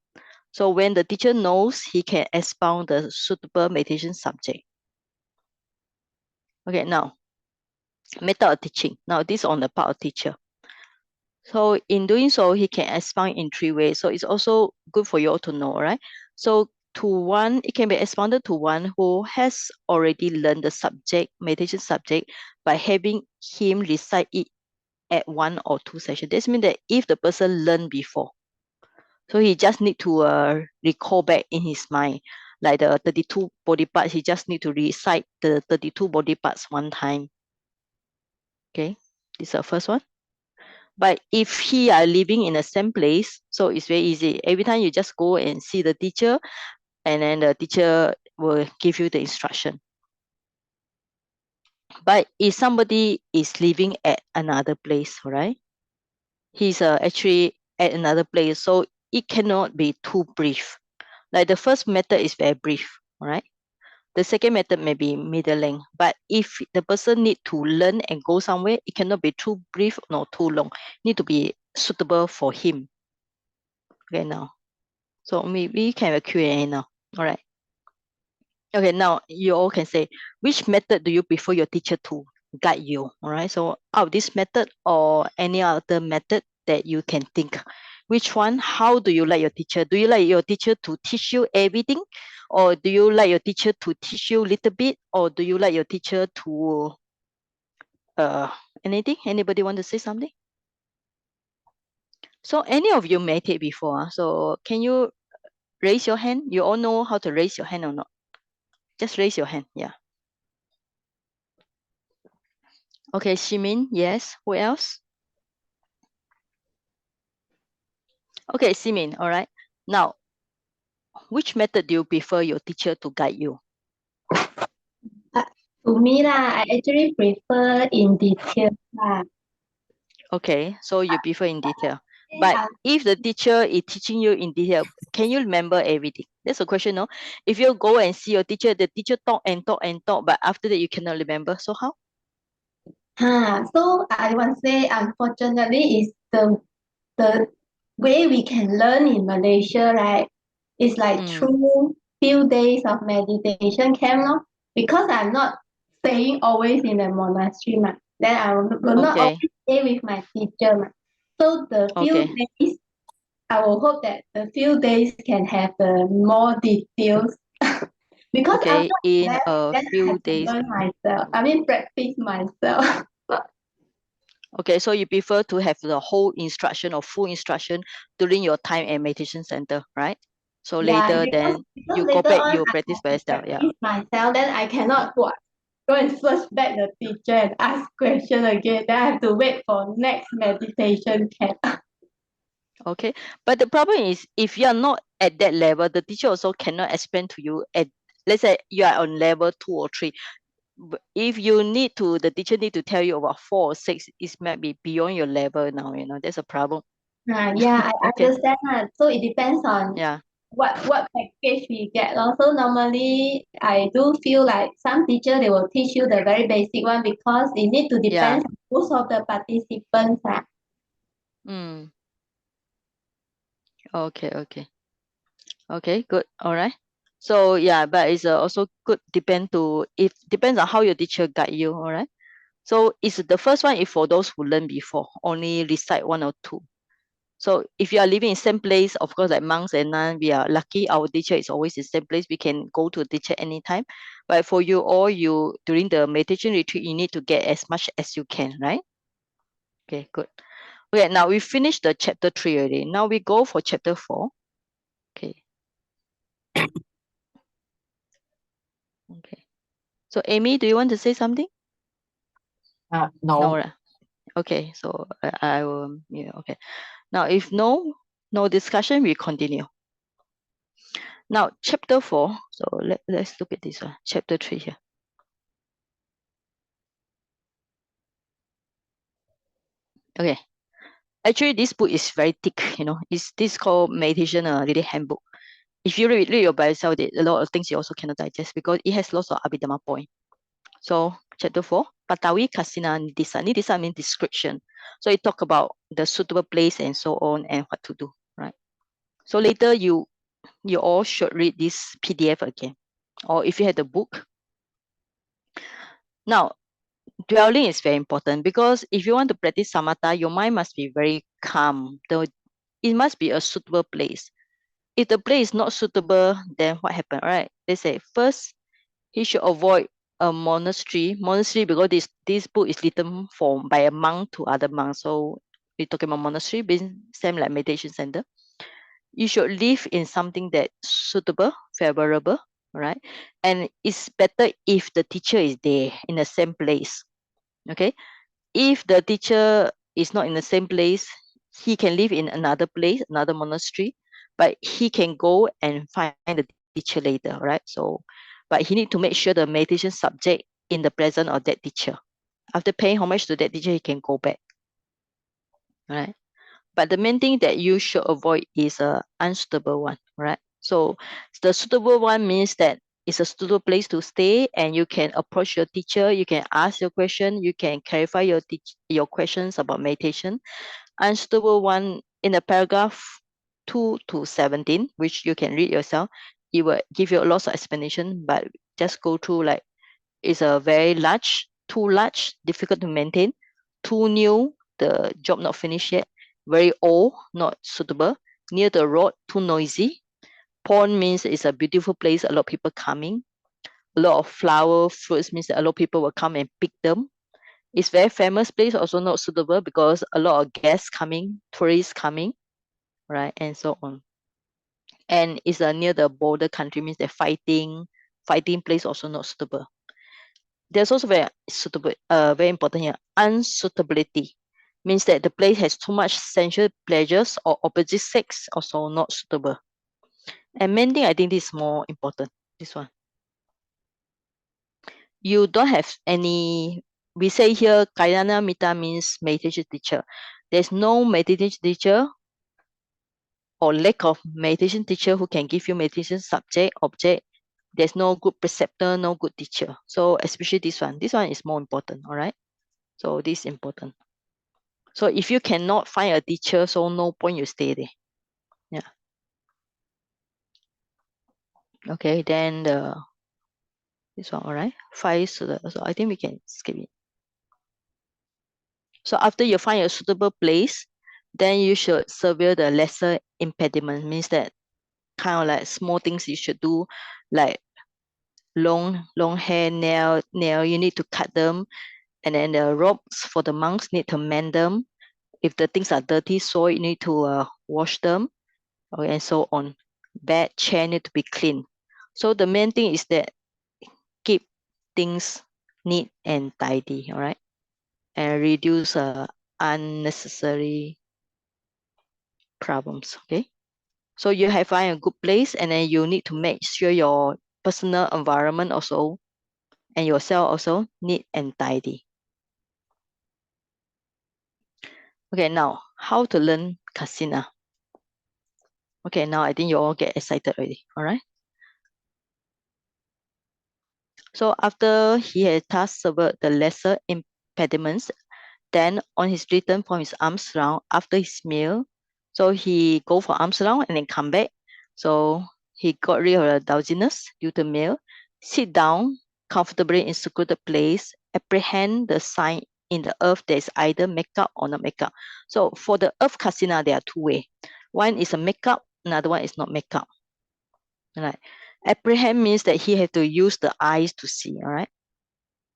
So when the teacher knows, he can expound the suitable meditation subject. Okay, now method of teaching. Now this is on the part of teacher. So in doing so, he can expound in 3 ways. So it's also good for you all to know, right? So to one, it can be expounded to one who has already learned the subject, meditation subject, by having him recite it at 1 or 2 sessions. This means that if the person learned before, so he just need to recall back in his mind, like the 32 body parts, he just need to recite the 32 body parts 1 time. Okay, this is the first one. But if he are living in the same place, so it's very easy. Every time you just go and see the teacher, and then the teacher will give you the instruction. But if somebody is living at another place, right? He's actually at another place, so it cannot be too brief. Like the first method is very brief, all right? The second method may be middle length. But if the person need to learn and go somewhere, it cannot be too brief nor too long. Need to be suitable for him. Okay, now. So maybe we can have a Q&A now. All right. Okay, now you all can say, which method do you prefer your teacher to guide you? All right. So out of this method or any other method that you can think, which one, how do you like your teacher? Do you like your teacher to teach you everything? Or do you like your teacher to teach you a little bit? Or do you like your teacher to anything? Anybody want to say something? So any of you meditate before? So can you raise your hand? You all know how to raise your hand or not? Just raise your hand. Yeah. Okay, Ximin, yes. Who else? Okay, Ximin, all right. Now, which method do you prefer your teacher to guide you? To me lah, I actually prefer in detail lah. Okay, so you prefer in detail. But if the teacher is teaching you in detail, can you remember everything? That's a question, no? If you go and see your teacher, the teacher talk and talk and talk, but after that you cannot remember. So how? So I want to say, unfortunately, is the way we can learn in Malaysia, right? Is like through few days of meditation camp, no? Because I'm not staying always in the monastery, ma. Then I will not Okay. always stay with my teacher, ma. So the few Okay. days, I will hope that the few days can have the more details. Because Okay, after in that, a then I few have to days. learn myself. I mean, practice myself. Okay, so you prefer to have the whole instruction or full instruction during your time at meditation center, right? So Yeah, later, because then you go later back, on you I practice have by to yourself. Yeah. practice myself, then I cannot go and search back the teacher and ask question again. Then I have to wait for next meditation camp. Okay. But the problem is, if you are not at that level, the teacher also cannot explain to you at, let's say you are on level 2 or 3. If you need to, the teacher need to tell you about 4 or 6, it might be beyond your level now, that's a problem. Yeah, I Okay. understand that. So it depends on Yeah. what package we get. Also, normally I do feel like some teacher they will teach you the very basic one because it need to Yeah. depend on most of the participants. Mm. Okay, okay, good. All right. So yeah, but it's also good depends on how your teacher guide you. All right. So it's the first one is for those who learn before, only recite 1 or 2. So if you are living in same place, of course, like monks and nuns, we are lucky. Our teacher is always in same place. We can go to a teacher anytime. But for you all, during the meditation retreat, you need to get as much as you can, right? Okay, good. Okay, now we finished the chapter 3 already. Now we go for chapter 4. Okay. Okay. So Amy, do you want to say something? No. No. Right? Okay, so I will, okay. Now, if no discussion, we continue. Now, chapter 4. So let's look at this one. Chapter 3 here. Okay. Actually, this book is very thick, This called Meditation Really Handbook. If you read your by yourself, a lot of things you also cannot digest because it has lots of Abhidhamma point. So, chapter 4, Patawi Kasina Nidisa. Nidisa means description. So it talk about the suitable place and so on and what to do, right? So later you all should read this PDF again. Or if you have the book. Now, dwelling is very important because if you want to practice samatha, your mind must be very calm. It must be a suitable place. If the place is not suitable, then what happened, right? They say first, he should avoid a monastery. Monastery because this book is written by a monk to other monks. So we're talking about monastery, being same like meditation center. You should live in something that's suitable, favorable, right? And it's better if the teacher is there in the same place. Okay. If the teacher is not in the same place, he can live in another place, another monastery, but he can go and find the teacher later, right? So, but he need to make sure the meditation subject in the presence of that teacher. After paying homage to that teacher, he can go back, right? But the main thing that you should avoid is a unsuitable one, right? So the suitable one means that it's a suitable place to stay and you can approach your teacher, you can ask your question, you can clarify your questions about meditation. Unsuitable one in the paragraph 2 to 17, which you can read yourself, it will give you lots of explanation, but just go through like it's a very large, too large, difficult to maintain, too new, the job not finished yet, very old, not suitable, near the road, too noisy. Pond means it's a beautiful place, a lot of people coming. A lot of flower, fruits means that a lot of people will come and pick them. It's very famous place, also not suitable because a lot of guests coming, tourists coming, right, and so on. And it's near the border country, means they're fighting place also not suitable. There's also very suitable, very important here, unsuitability. Means that the place has too much sensual pleasures or opposite sex, also not suitable. And main thing, I think this is more important, this one. You don't have any, we say here, Kalyana Mita means meditation teacher. There's no meditation teacher or lack of meditation teacher who can give you meditation subject, object. There's no good preceptor, no good teacher. So especially this one is more important, all right? So this is important. So if you cannot find a teacher, so no point you stay there. Yeah. Okay, then this one, all right? 5, so I think we can skip it. So after you find a suitable place, then you should severe the lesser impediment. Means that kind of like small things you should do, like long hair, nail, you need to cut them. And then the robes for the monks need to mend them. If the things are dirty, so you need to wash them, okay, and so on. bed, chair need to be clean. So the main thing is that keep things neat and tidy, all right? And reduce unnecessary problems, okay? So you have find a good place, and then you need to make sure your personal environment also and yourself also neat and tidy. Okay, now how to learn Kasina? Okay, now I think you all get excited already, all right? So after he had thus severed the lesser impediments, then on his return from his alms round after his meal, so he go for alms round and then come back. So he got rid of the drowsiness due to meal, sit down comfortably in secluded place, apprehend the sign in the earth that is either makeup or not makeup. So for the earth Kasina, there are two ways. One is a makeup, another one is not makeup. Right. Apprehend means that he had to use the eyes to see. All right.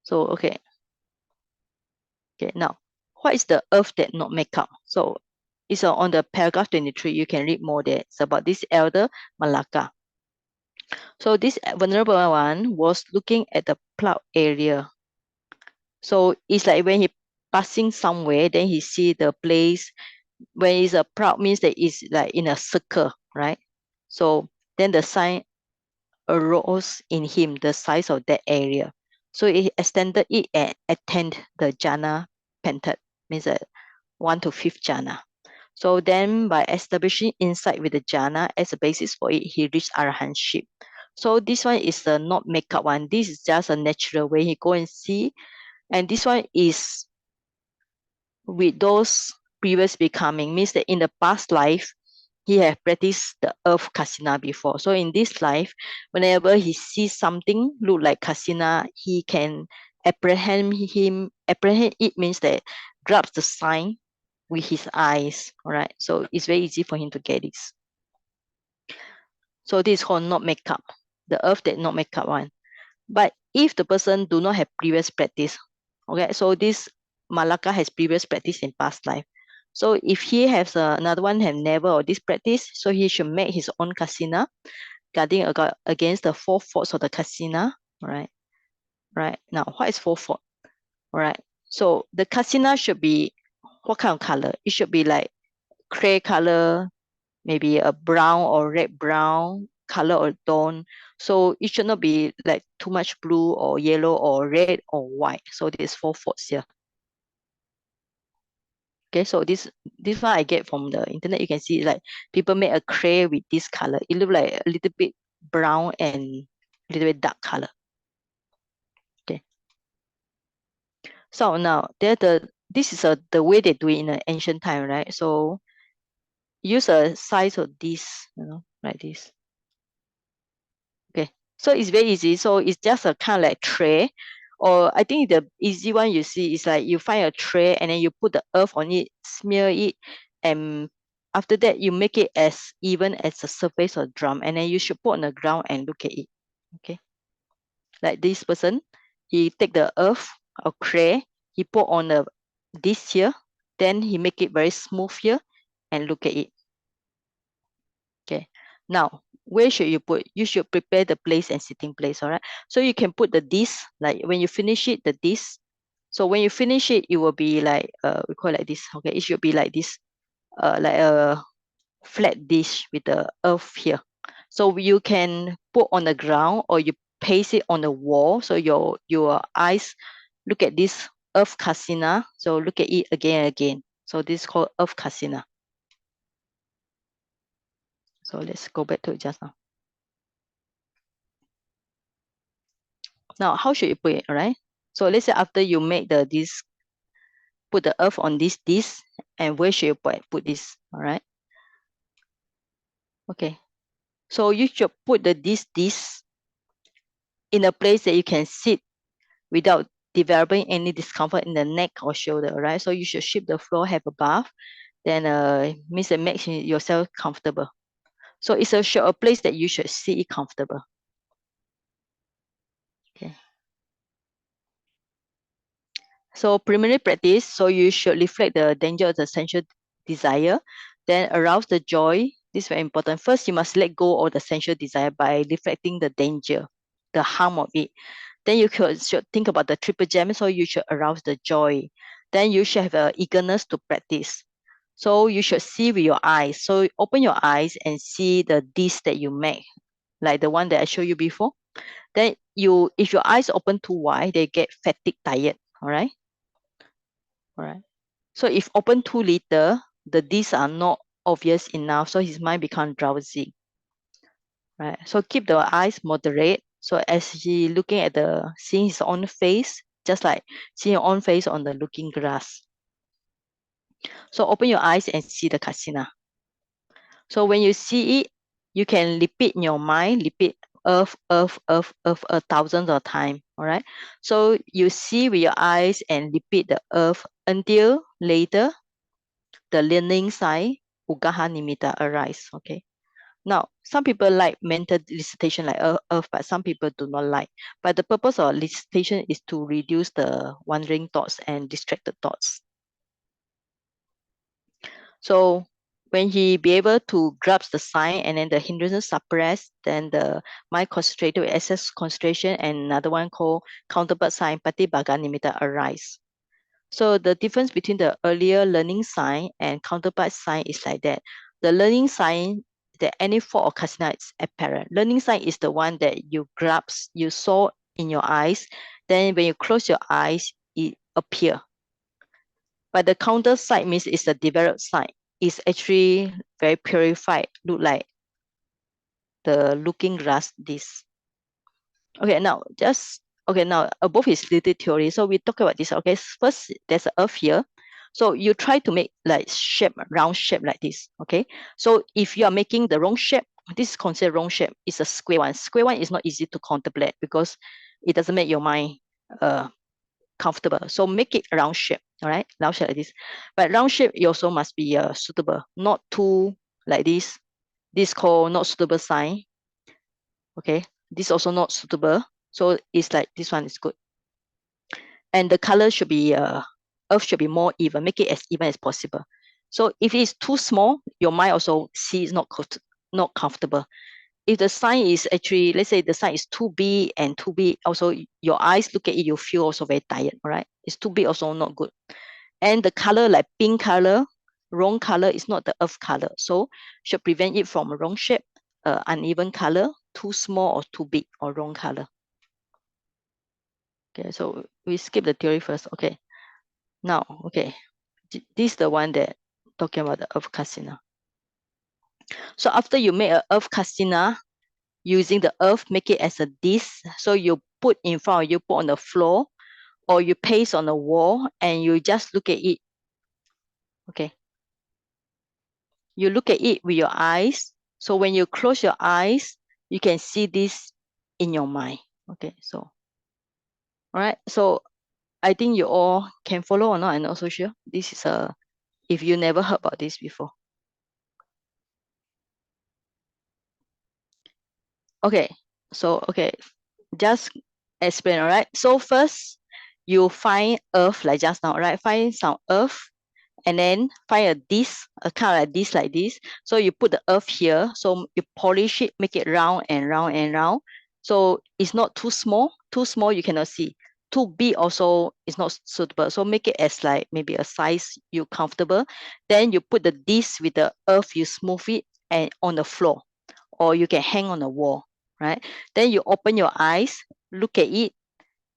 So okay. Okay. Now, what is the earth that not makeup? So it's on the paragraph 23. You can read more there. It's about this elder Malacca. So this venerable one was looking at the plot area. So it's like when he passing somewhere, then he see the place. When it's a proud means that it's like in a circle, right? So then the sign arose in him the size of that area. So he extended it and attained the jhana pentat, means that 1 to 5th jhana. So then by establishing insight with the jhana as a basis for it, he reached arahantship. So this one is the not makeup one. This is just a natural way he go and see. And this one is with those previous becoming, means that in the past life, he had practiced the earth Kasina before. So in this life, whenever he sees something look like Kasina, he can apprehend it means that grabs the sign with his eyes. All right. So it's very easy for him to get this. So this is called not makeup, the earth that not makeup one. But if the person do not have previous practice, okay, so this Malacca has previous practice in past life. So if he has another one have never or this practice, so he should make his own Kasina, guarding against the 4 faults of the Kasina. Right. Right. Now, what is 4 fault? All right. So the Kasina should be what kind of color? It should be like gray color, maybe a brown or red brown color or tone. So it should not be like too much blue or yellow or red or white. So there's 4 faults here. Okay, so this one I get from the internet. You can see like people make a clay with this color. It look like a little bit brown and a little bit dark color. Okay. So now this is the way they do it in the ancient time, right? So use a size of this, like this. Okay, so it's very easy. So it's just a kind of like tray, or I think the easy one you see is like you find a tray and then you put the earth on it, smear it, and after that you make it as even as the surface of drum, and then you should put on the ground and look at it. Okay, like this person, he take the earth or clay, he put on this here, then he make it very smooth here, and look at it. Okay, now where should you put? You should prepare the place and sitting place, all right? So you can put the dish, like when you finish it, the dish. So when you finish it, it will be like, we call it like this, okay? It should be like this, like a flat dish with the earth here. So you can put on the ground or you paste it on the wall. So your eyes look at this earth Kasina. So look at it again and again. So this is called earth Kasina. So let's go back to it just now. Now, how should you put it, all right? So let's say after you make this, put the earth on this dish, and where should you put this, all right? Okay. So you should put this dish in a place that you can sit without developing any discomfort in the neck or shoulder, all right? So you should shift the floor, have a bath, then means that makes yourself comfortable. So it's a place that you should sit comfortable. Okay. So preliminary practice, so you should reflect the danger of the sensual desire, then arouse the joy This is very important. First, you must let go of the sensual desire by reflecting the danger, the harm of it. Then you should think about the triple gem, so you should arouse the joy. Then you should have an eagerness to practice. So you should see with your eyes. So open your eyes and see the dish that you make, like the one that I showed you before. Then if your eyes open too wide, they get fatigue, tired. All right. So if open too little, the discs are not obvious enough, so his mind becomes drowsy. Right. So keep the eyes moderate. So as he looking at seeing his own face, just like seeing your own face on the looking glass. So open your eyes and see the Kasina. So when you see it, you can repeat in your mind, repeat earth, earth, earth, earth, thousands of times. All right. So you see with your eyes and repeat the earth until later the learning sign, Ugaha Nimitta, arise. Okay. Now, some people like mental recitation like earth, but some people do not like. But the purpose of recitation is to reduce the wandering thoughts and distracted thoughts. So when he be able to grasp the sign and then the hindrances suppressed, then the mind concentrated with excess concentration, and another one called counterpart sign, Patibhaga Nimitta, arise. So the difference between the earlier learning sign and counterpart sign is like that. The learning sign, that any form of Kasina is apparent. Learning sign is the one that you grasp, you saw in your eyes. Then when you close your eyes, it appear. But the counter side means it's a developed side. It's actually very purified, look like the looking glass this. Okay, now above is little theory. So we talk about this. Okay, first there's an earth here. So you try to make like shape, round shape like this. Okay, so if you are making the wrong shape, this is considered wrong shape. It's a square one. Square one is not easy to contemplate because it doesn't make your mind comfortable. So make it round shape. All right, round shape like this. But round shape also must be suitable, not too like this. This called not suitable sign. Okay, this also not suitable. So it's like this one is good. And the color should be earth should be more even, make it as even as possible. So if it's too small, your mind also sees not comfortable. If the sign is actually, let's say the sign is too big and too big, also your eyes look at it, you feel also very tired, all right? It's too big also not good. And the color like pink color, wrong color is not the earth color. So should prevent it from a wrong shape, uneven color, too small or too big or wrong color. Okay, so we skip the theory first. Okay, now, okay, this is the one that talking about the earth Kasina. So after you make an earth Kasina, using the earth, make it as a disc. So you put in front of you, put on the floor, or you paste on the wall, and you just look at it. Okay. You look at it with your eyes. So when you close your eyes, you can see this in your mind. Okay, so, all right. So I think you all can follow or not, I'm not so sure. This is if you never heard about this before. Okay, so, okay, just explain, all right? So first, you find earth like just now, right? Find some earth, and then find a disc, a kind of like this, like this. So you put the earth here, so you polish it, make it round and round and round. So it's not too small you cannot see. Too big also is not suitable. So make it as like maybe a size you comfortable. Then you put the disc with the earth, you smooth it and on the floor, or you can hang on the wall, right? Then you open your eyes, look at it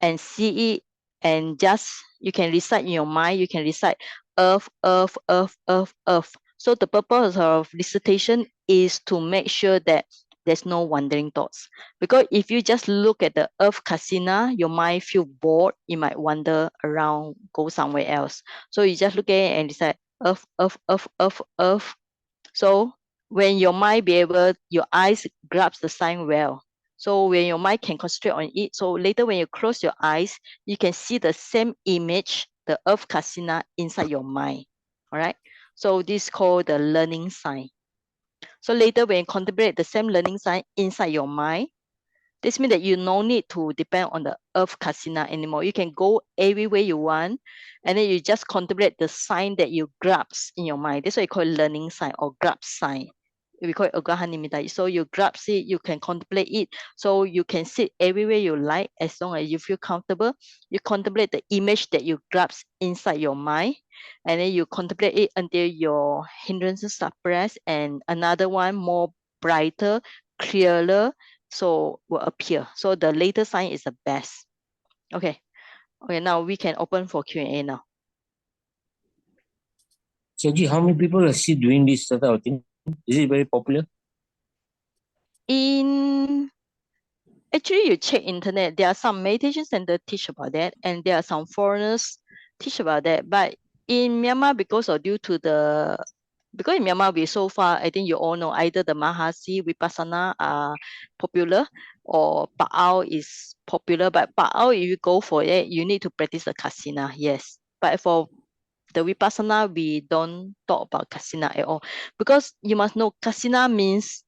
and see it, and just you can recite in your mind, you can recite earth, earth, earth, earth, earth. So the purpose of recitation is to make sure that there's no wandering thoughts. Because if you just look at the earth Kasina, your mind feel bored, you might wander around, go somewhere else. So you just look at it and recite earth, earth, earth, earth, earth. So when your mind be able, your eyes grasp the sign well. So when your mind can concentrate on it, so later when you close your eyes, you can see the same image, the earth Kasina, inside your mind. All right. So this is called the learning sign. So later when you contemplate the same learning sign inside your mind, this means that you no need to depend on the earth Kasina anymore. You can go everywhere you want, and then you just contemplate the sign that you grasp in your mind. That's why you call it learning sign or grasp sign. we call it Ugahanimita. So you grasp it, you can contemplate it. So you can sit everywhere you like as long as you feel comfortable. You contemplate the image that you grasp inside your mind, and then you contemplate it until your hindrances suppress, and another one more brighter, clearer, so will appear. So the later sign is the best. Okay. Okay, now we can open for Q&A now. Saji, how many people are still doing this sort of thing? Is it very popular? Actually, you check internet, there are some meditation center teach about that, and there are some foreigners teach about that. But in Myanmar, because in Myanmar, we so far, I think you all know, either the Mahasi, Vipassana are popular, or Pa'ao is popular. But Pa'ao, if you go for it, you need to practice the Kasina, yes. But for the Vipassana, we don't talk about Kasina at all. Because you must know, Kasina means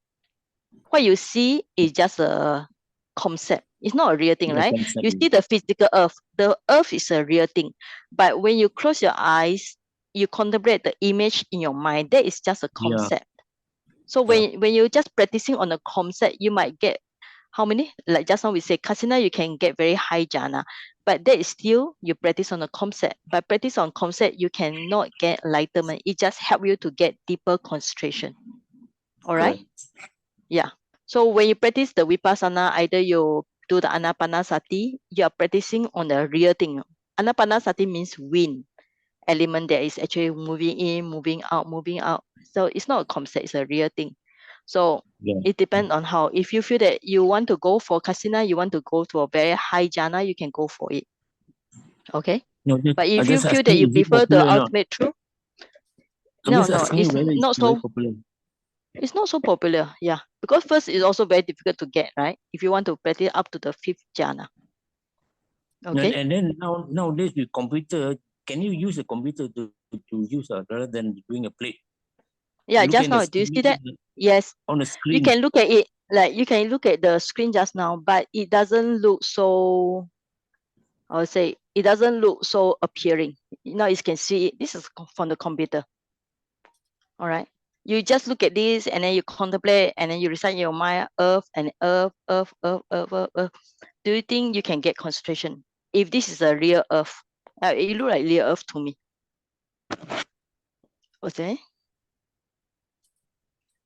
what you see is just a concept. It's not a real thing, The right? concept. You see the physical earth. The earth is a real thing. But when you close your eyes, you contemplate the image in your mind. That is just a concept. So when you're just practicing on a concept, you might get how many? Like just now we say Kasina, you can get very high jhana. But that is still you practice on a concept. By practice on concept, you cannot get enlightenment. It just helps you to get deeper concentration. All right? Yeah. So when you practice the Vipassana, either you do the Anapanasati, you are practicing on the real thing. Anapanasati means wind element that is actually moving in, moving out, moving out. So it's not a concept, it's a real thing. So it depends on how. If you feel that you want to go for Kasina, you want to go to a very high jhana, you can go for it. Okay? No, But if you feel that you prefer the ultimate truth, no, it's not so popular. It's not so popular, yeah. Because first, it's also very difficult to get, right? If you want to practice up to the 5th jhana. Okay. And then nowadays with computer, can you use a computer to use rather than doing a plate? Yeah, just now, do you see that? Yes. On the screen. You can look at it, like you can look at the screen just now, but it doesn't look so, I would say, it doesn't look so appealing. Now you can see it. This is from the computer. All right. You just look at this and then you contemplate and then you recite in your mind, earth and earth, earth, earth, earth, earth, earth. Do you think you can get concentration? If this is a real earth, it look like real earth to me. What's that?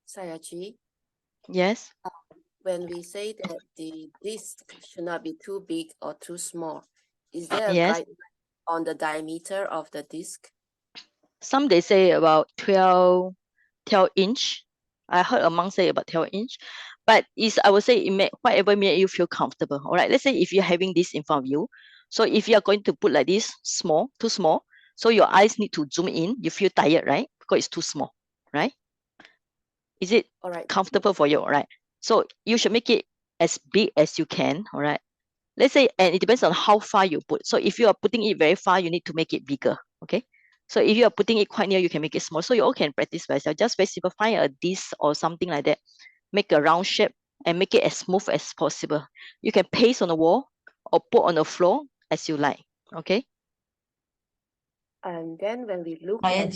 Sayaji, Yes. when we say that the disc should not be too big or too small, is there a Yes. guideline on the diameter of the disc? Some they say about 12 inch. I heard a monk say about 12 inch. But I would say it may whatever make you feel comfortable. All right. Let's say if you're having this in front of you. So if you are going to put like this, too small. So your eyes need to zoom in. You feel tired, right? Because it's too small, right? Is it All right. comfortable for you? All right. So you should make it as big as you can. All right. Let's say, and it depends on how far you put. So if you are putting it very far, you need to make it bigger. Okay. So if you are putting it quite near, you can make it small. So you all can practice by yourself. Just very simple, find a disc or something like that. Make a round shape and make it as smooth as possible. You can paste on the wall or put on the floor as you like. Okay. And then when we look at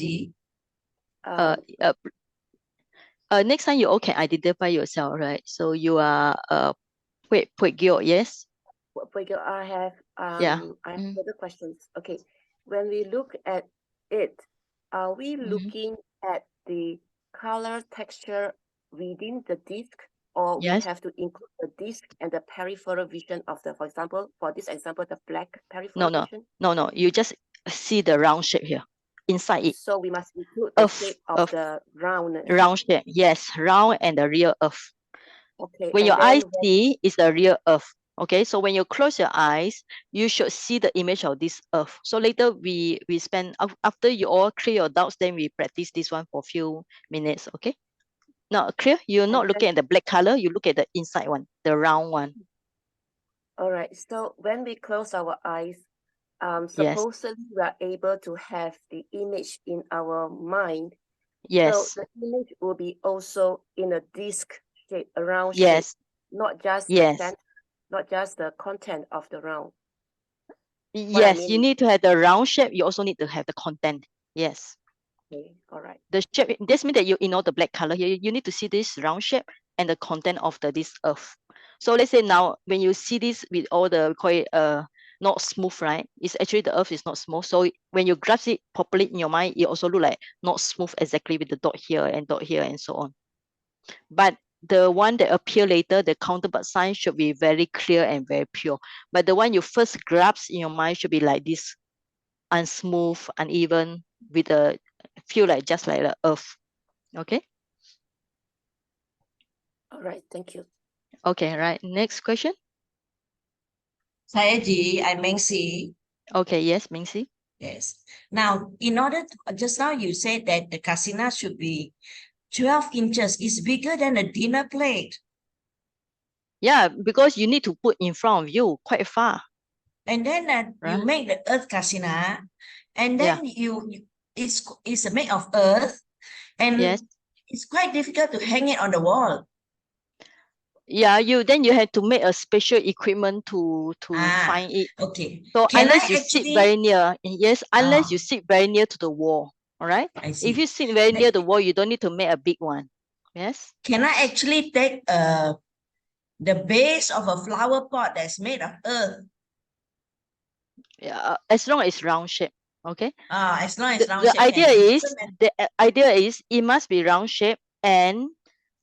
next time you all can identify yourself, right? So you are Puet Gyo, yes? I have Yeah. I have other questions. Okay. When we look at it, are we looking at the color texture within the disc, or we Yes. have to include the disc and the peripheral vision of the, for example, for this example, the black peripheral vision? No. You just see the round shape here inside it. So we must include the shape of the roundness. Round shape, yes, round and the real earth. Okay. When your eyes see, is the real earth. Okay, so when you close your eyes, you should see the image of this earth. So later we spend, after you all clear your doubts, then we practice this one for a few minutes. Okay. Now clear, you're not looking at the black color, you look at the inside one, the round one. All right. So when we close our eyes, supposedly we are able to have the image in our mind. Yes. So the image will be also in a disc shape, a round shape, not just the center, not just the content of the round. Yes, you need to have the round shape. You also need to have the content. Yes. Okay, all right. The shape, this means that you know the black color here. You need to see this round shape and the content of this earth. So let's say now when you see this with all the quite not smooth, right? It's actually the earth is not smooth. So when you grasp it properly in your mind, it also look like not smooth exactly with the dot here and so on. But the one that appear later, the counterpart sign should be very clear and very pure. But the one you first grasp in your mind should be like this, unsmooth, uneven, with a feel like just like the earth. Okay. All right, thank you. Okay, right. Next question. Saya Ji, I'm Mengsi. Okay, yes, Mingxi. Yes. Now, in order to, just now you said that the Kasina should be 12 inches. It's bigger than a dinner plate. Yeah, because you need to put in front of you quite far. And then you Right. make the earth Kasina, and Yeah. then it's made of earth, and Yes. it's quite difficult to hang it on the wall. Yeah, you have to make a special equipment to find it. Okay. So Can unless I you sit actually? very near, yes, unless you Oh, sit very near to the wall. All right. I If see. you sit very near the wall, you don't need to make a big one. Yes. Can I actually take the base of a flower pot that's made of earth? Yeah, as long as round shape. Okay. As long as round The shape idea can. is it must be round shape and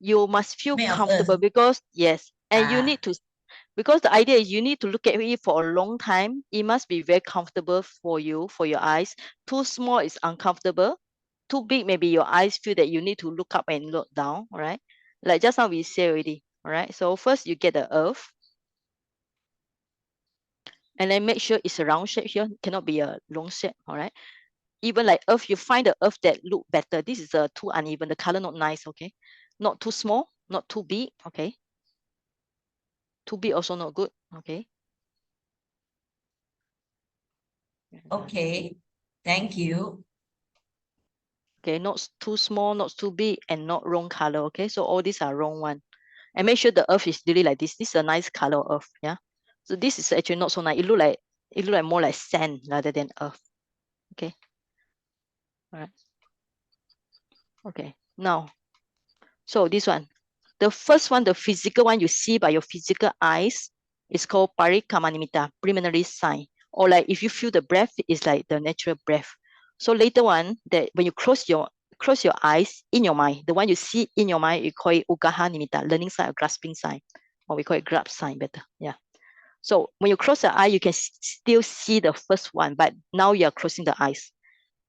you must feel Made of comfortable earth. because yes, and you Ah. need to, because the idea is you need to look at it for a long time. It must be very comfortable for you, for your eyes. Too small is uncomfortable. Too big, maybe your eyes feel that you need to look up and look down. All right. Like just now we say already. All right. So first you get the earth. And then make sure it's a round shape here. Cannot be a long shape. All right. Even like earth, you find the earth that look better. This is too uneven. The color not nice. Okay. Not too small, not too big. Okay. Too big also not good. Okay. Okay. Thank you. Okay, not too small, not too big, and not wrong color. Okay, so all these are wrong one. And make sure the earth is really like this. This is a nice color of earth. Yeah. So this is actually not so nice. It look like more like sand rather than earth. Okay. All right. Okay. Now, so this one, the first one, the physical one you see by your physical eyes is called parikamanimita, preliminary sign. Or like if you feel the breath, it's like the natural breath. So later one, that when you close your eyes in your mind, the one you see in your mind, you call it ugaha nimitta, learning sign or grasping sign, or we call it grasp sign better. Yeah. So when you close your eye, you can still see the first one, but now you are closing the eyes.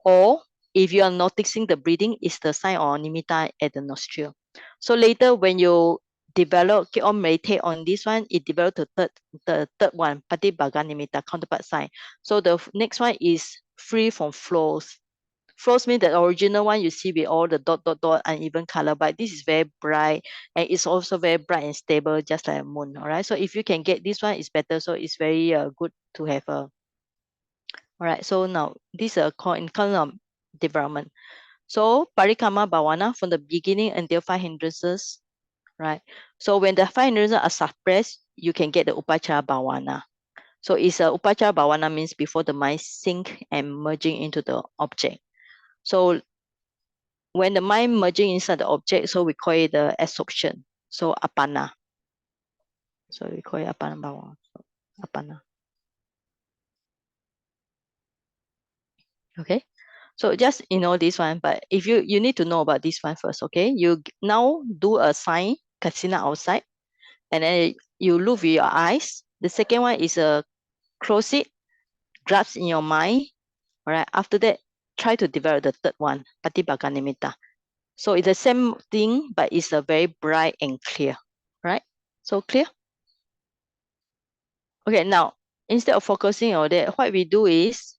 Or if you are noticing the breathing, is the sign or nimitta at the nostril. So later when you keep on meditate on this one, it developed the third one, Patibhaga nimitta, counterpart sign. So the next one is free from flows. Flows means the original one you see with all the dot, uneven color, but this is very bright and it's also very bright and stable, just like a moon. All right. So if you can get this one, it's better. So it's very good to have a. All right. So now this is in kind of development. So parikama bhavana from the beginning until 5 hindrances, right? So when the 5 hindrances are suppressed, you can get the upachara bhavana. So it's a upachara bhavana means before the mind sink and merging into the object. So when the mind merging inside the object, so we call it the absorption. So apana. So we call it apana bhavana. So apana. Okay. So just this one, but if you need to know about this one first, okay? You now do a sign, Kasina outside, and then you look with your eyes. The second one is close it, grasp in your mind. All right. After that, try to develop the third one, Patibhaga nimitta. So it's the same thing, but it's a very bright and clear, right? So clear? Okay, now instead of focusing on that, what we do is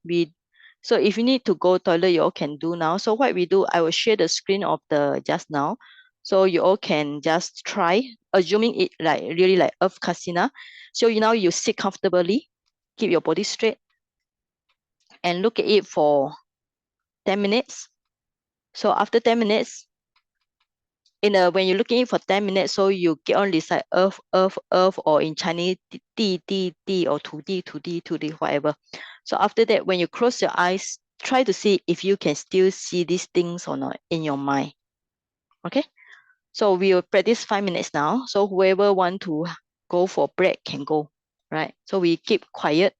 so if you need to go toilet, you all can do now. So what we do, I will share the screen of the just now. So you all can just try, assuming it like really like Earth Kasina. So now you sit comfortably, keep your body straight, and look at it for 10 minutes. So after 10 minutes, when you're looking at it for 10 minutes, so you get on recite earth, earth, earth, or in Chinese, di, di, di, or tu di, whatever. So after that, when you close your eyes, try to see if you can still see these things or not in your mind. Okay, so we will practice 5 minutes now. So whoever want to go for break can go, right? So we keep quiet.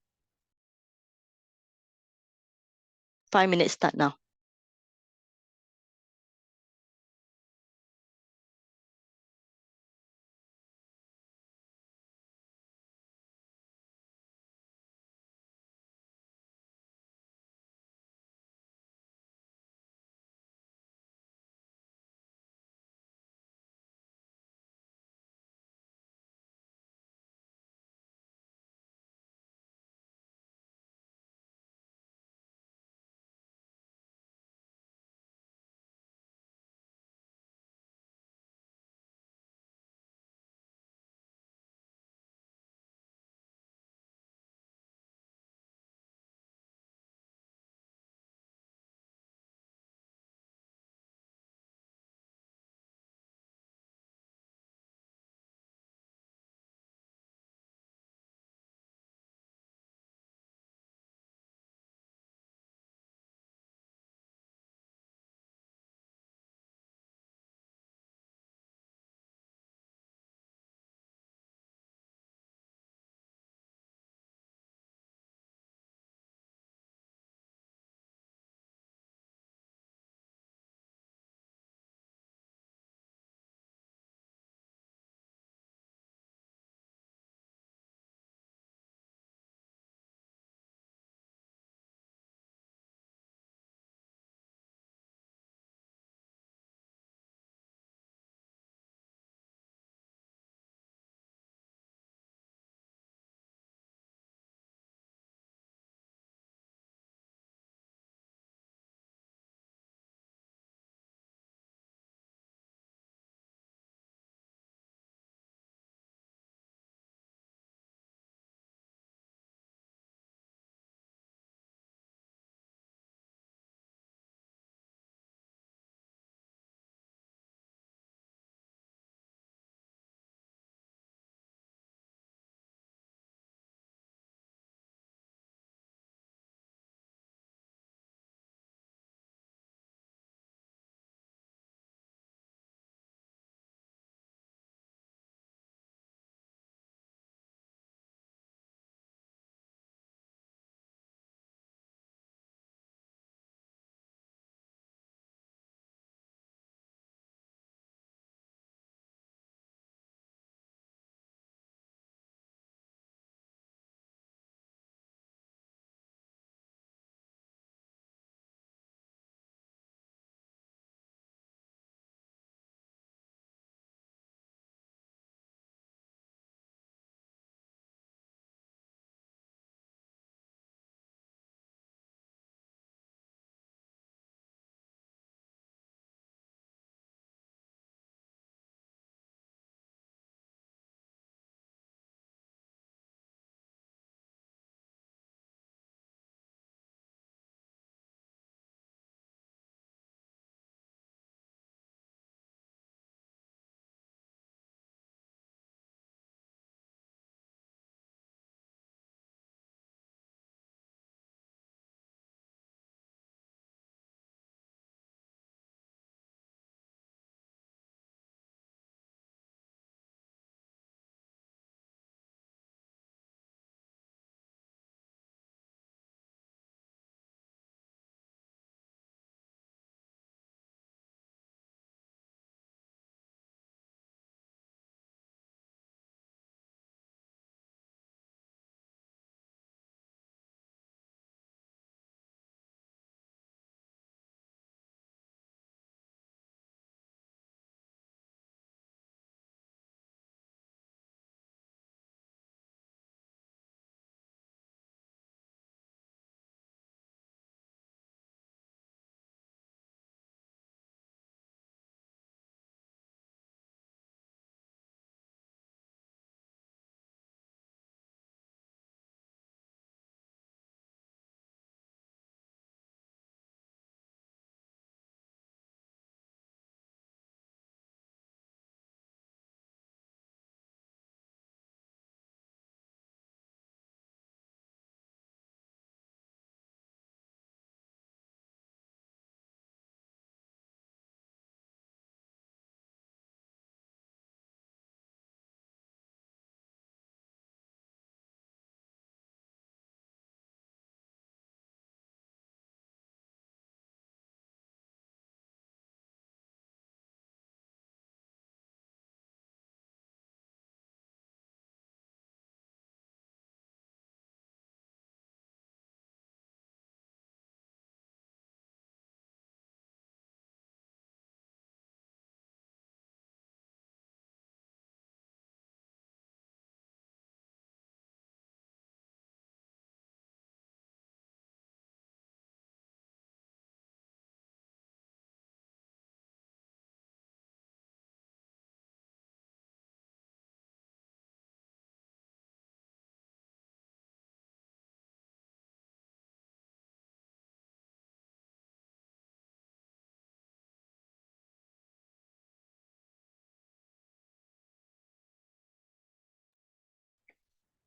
5 minutes start now.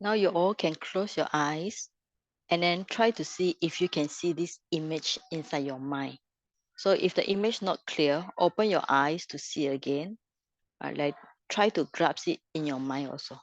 Now you all can close your eyes and then try to see if you can see this image inside your mind. So if the image not clear, open your eyes to see again. Like try to grasp it in your mind also.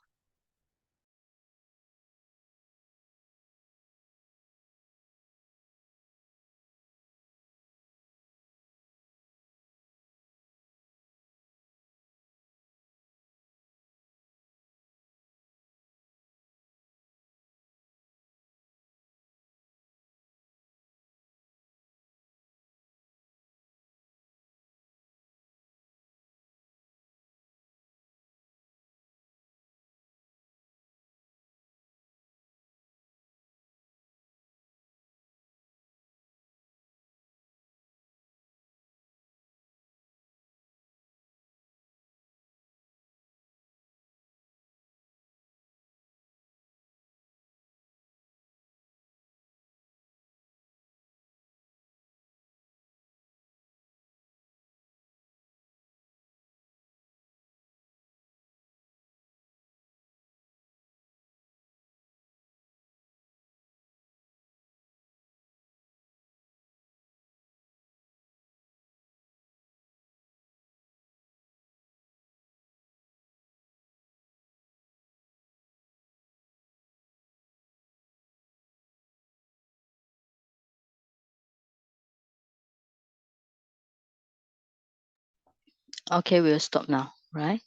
Okay, we'll stop now, right?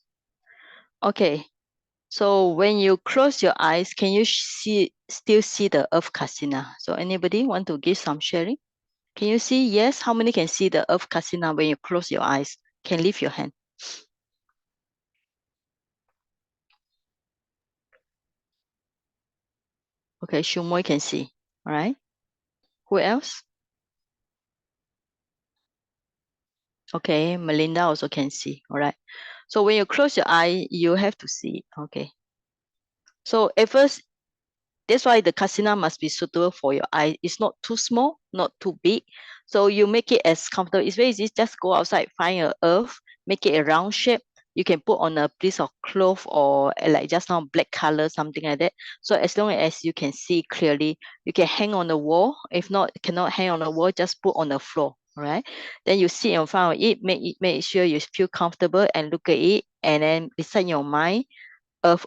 Okay, so when you close your eyes, can you still see the Earth Kasina? So anybody want to give some sharing? Can you see? Yes. How many can see the Earth Kasina when you close your eyes? Can lift your hand. Okay, Shumoy can see. All right. Who else? Okay, Melinda also can see. All right. So when you close your eye, you have to see. Okay. So at first, that's why the Kasina must be suitable for your eye. It's not too small, not too big. So you make it as comfortable. It's very easy. Just go outside, find a earth, make it a round shape. You can put on a piece of cloth or like just now black color, something like that. So as long as you can see clearly, you can hang on the wall. If not, cannot hang on the wall, just put on the floor. All right. Then you sit in front of it, make sure you feel comfortable and look at it. And then beside your mind, earth.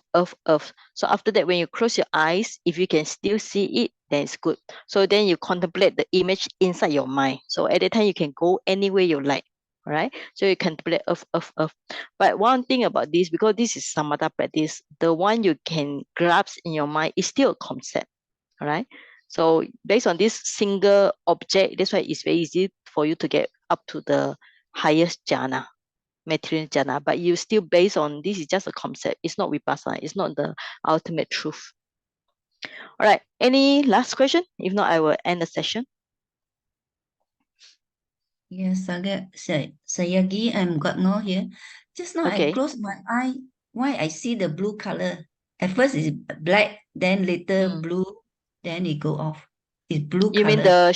So after that, when you close your eyes, if you can still see it, then it's good. So then you contemplate the image inside your mind. So at the time you can go anywhere you like. All right. So you contemplate earth. But one thing about this, because this is samatha practice, the one you can grasp in your mind is still a concept. All right. So based on this single object, that's why it's very easy for you to get up to the highest jhana, material jhana, but you still based on this is just a concept. It's not vipassana. It's not the ultimate truth. All right. Any last question? If not, I will end the session. Yes, Sayagi, I'm Gotno here. Just now I Okay. close my eye. Why I see the blue color? At first it's black, then later blue, then it go off. It's blue You mean color.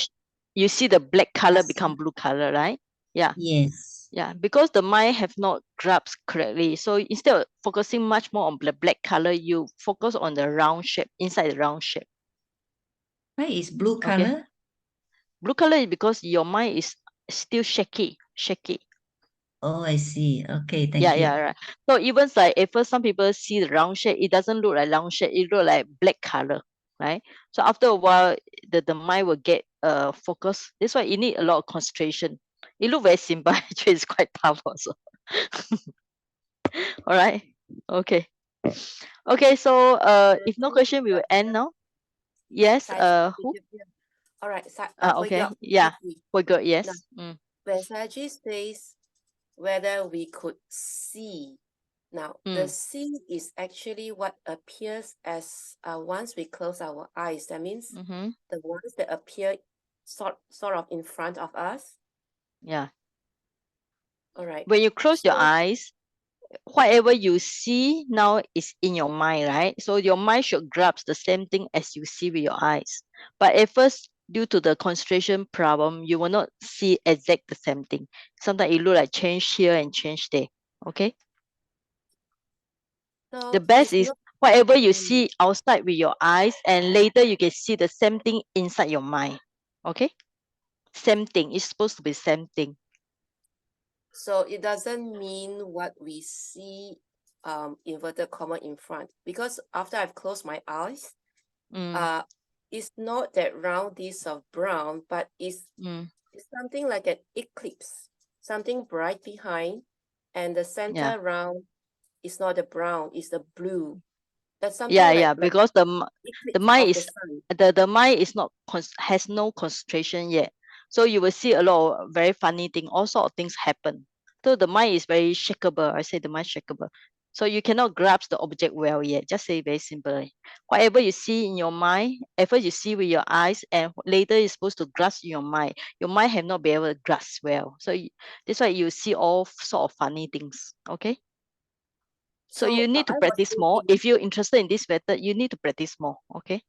you see the black color Yes. become blue color, right? Yeah. Yes. Yeah, because the mind have not grasped correctly. So instead of focusing much more on the black color, you focus on the round shape, inside the round shape. Why is blue Okay. color? Blue color is because your mind is still shaky. Oh, I see. Okay, thank Yeah, you. yeah, right. So even like at first some people see the round shape, it doesn't look like round shape, it look like black color, right? So after a while, the mind will get focus. That's why you need a lot of concentration. It look very simple, actually it's quite tough also. All right. Okay. Okay, so if no question, we will end now. Yes, who? All right, Okay, yeah, we're good, Now, yes. when Saji says whether we could see, now the see is actually what appears as once we close our eyes. That means the ones that appear sort of in front of us. Yeah. All right. When you close your eyes, whatever you see now is in your mind, right? So your mind should grasp the same thing as you see with your eyes. But at first, due to the concentration problem, you will not see exact the same thing. Sometimes it look like change here and change there. Okay. So The best it's is not Whatever you see outside with your eyes, and later you can see the same thing inside your mind. Okay? Same thing. It's supposed to be same thing. So it doesn't mean what we see inverted comma in front, because after I've closed my eyes, it's not that round disk of brown, but it's something like an eclipse, something bright behind, and the center round is not the brown, it's the blue. That's something Because the mind of the is sun. the mind is not has no concentration yet. So you will see a lot of very funny thing, all sort of things happen. So the mind is very shakeable. I say the mind shakeable. So you cannot grasp the object well yet. Just say very simply. Whatever you see in your mind, at first you see with your eyes, and later you're supposed to grasp in your mind. Your mind have not been able to grasp well. So that's why you see all sort of funny things. Okay. So you need to I was practice more. thinking, If you're interested in this method, you need to practice more. Okay.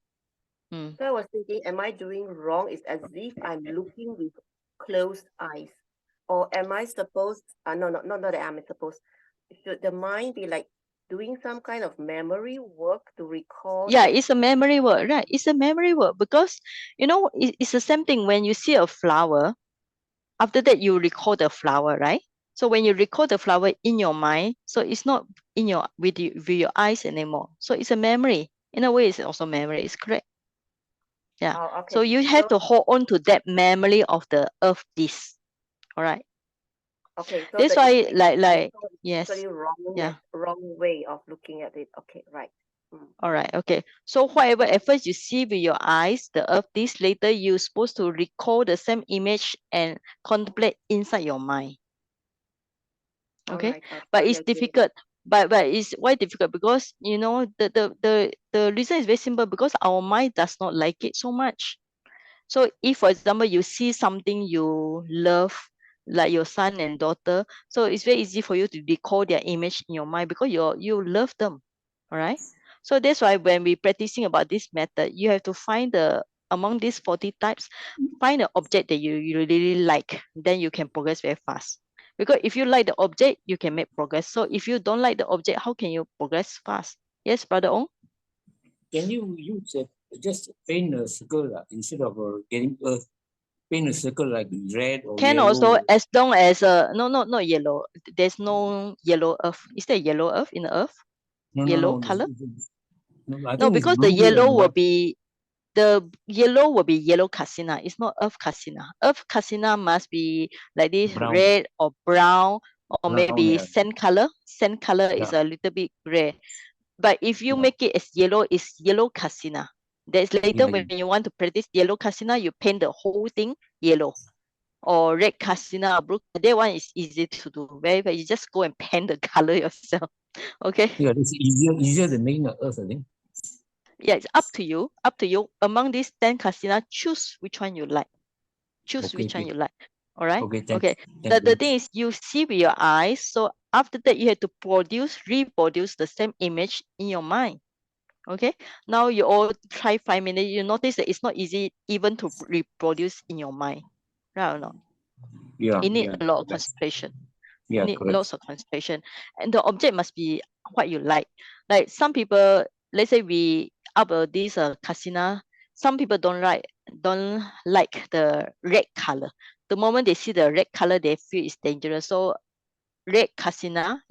so I was thinking, am I doing wrong? It's as if I'm looking with closed eyes. Or am I supposed, no, not that I'm supposed, should the mind be like doing some kind of memory work to recall? Yeah, it's a memory work, right? It's a memory work because, you know, it's the same thing when you see a flower, after that you recall the flower, right? So when you recall the flower in your mind, so it's not in your with your eyes anymore. So it's a memory. In a way, it's also memory. It's correct. Yeah. Oh, okay. So you have to hold on to that memory of the earth disk. All right. Okay. So That's why, yes. wrong way of looking at it. Okay, right. All right. Okay. So whatever at first you see with your eyes, the earth disk, later you're supposed to recall the same image and contemplate inside your mind. Okay. Right. But it's difficult. But it's why difficult? Because you know the reason is very simple, because our mind does not like it so much. So if, for example, you see something you love, like your son and daughter, so it's very easy for you to recall their image in your mind because you love them. All right. So that's why when we practicing about this method, you have to find among these 40 types, find an object that you really like. Then you can progress very fast. Because if you like the object, you can make progress. So if you don't like the object, how can you progress fast? Yes, Brother Ong? Can you use just paint a circle instead of getting earth? Paint a circle like red or can yellow. Also, as long as not yellow. There's no yellow earth. Is there yellow earth in the earth? Yellow color? I No, think because the yellow will be yellow Kasina. It's not earth Kasina. Earth Kasina must be like this brown. red or brown or maybe Yeah. sand color. Sand color is a little bit gray. But if you make it as yellow, it's yellow Kasina. That's later when you want to practice yellow Kasina, you paint the whole thing yellow. Or red Kasina or blue. That one is easy to do. Very, you just go and paint the color yourself. Okay. Yeah, it's easier than making the earth, I think. Yeah, it's up to you. Up to you. Among these 10 Kasina, choose which one you like. Choose which one you like. All right. Okay. The thing is, you see with your eyes. So after that, you have to reproduce the same image in your mind. Okay. Now you all try 5 minutes. You notice that it's not easy even to reproduce in your mind. Right or not? Yeah. You need a lot of concentration. Yeah, You need correct. lots of concentration. And the object must be what you like. Like some people, let's say we up this Kasina, some people don't like the red color. The moment they see the red color, they feel it's dangerous. So red Kasina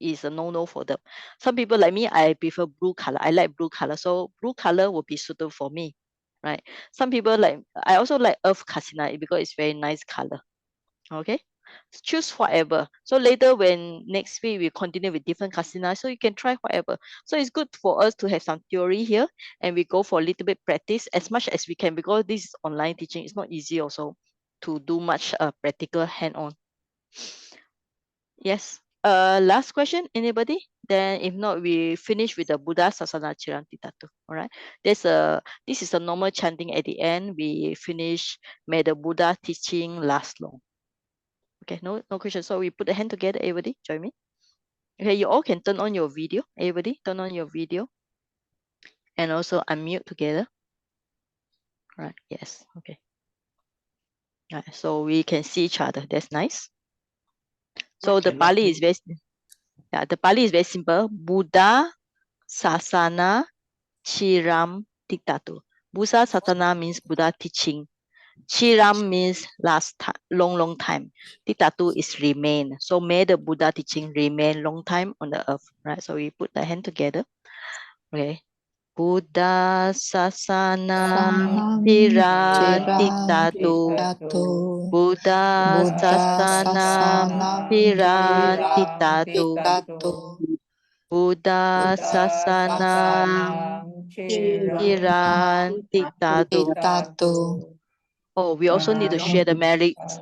is a no-no for them. Some people like me, I prefer blue color. I like blue color. So blue color will be suitable for me. Right. Some people I also like earth Kasina because it's very nice color. Okay. Choose whatever. So later when next week we continue with different Kasina, so you can try whatever. So it's good for us to have some theory here and we go for a little bit practice as much as we can, because this is online teaching. It's not easy also to do much practical hand-on. Yes. Last question, anybody? Then if not, we finish with the Buddha Sasana Chirantitatu. All right. This is a normal chanting at the end. We finish, may the Buddha teaching last long. Okay, no question. So we put the hand together, everybody, join me. Okay, you all can turn on your video. Everybody, turn on your video. And also unmute together. Right, yes, okay. Right, so we can see each other. That's nice. So the Pali is very, the Pali is very simple. Buddha Sasana Chiram Tiktatu. Buddha Satana means Buddha teaching. Chiram means long time. Tiktatu is remain. So may the Buddha teaching remain long time on the earth. Right. So we put the hand together. Okay. Buddha Sasana Chiram Tiktatu. Buddha Sasana Chiram Tiktatu. Buddha Sasana Chiram Tiktatu. Oh, we also need to share the merits.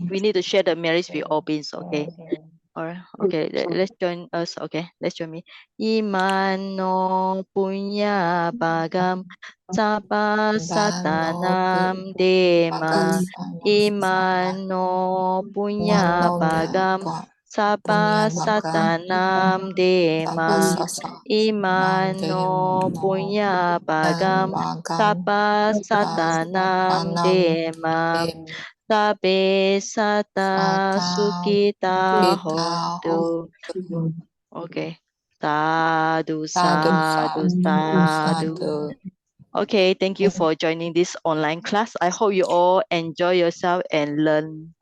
We need to share the merits with all beings, okay? All right, okay, let's join us, okay? Let's join me. Imano punya bagam sapa satanam dema. Imano punya bagam sapa satanam dema. Imano punya bagam sapa satanam dema. Sabe sata sukita hontu. Okay. Sadhu, sadhu, sadhu. Okay, thank you for joining this online class. I hope you all enjoy yourself and learn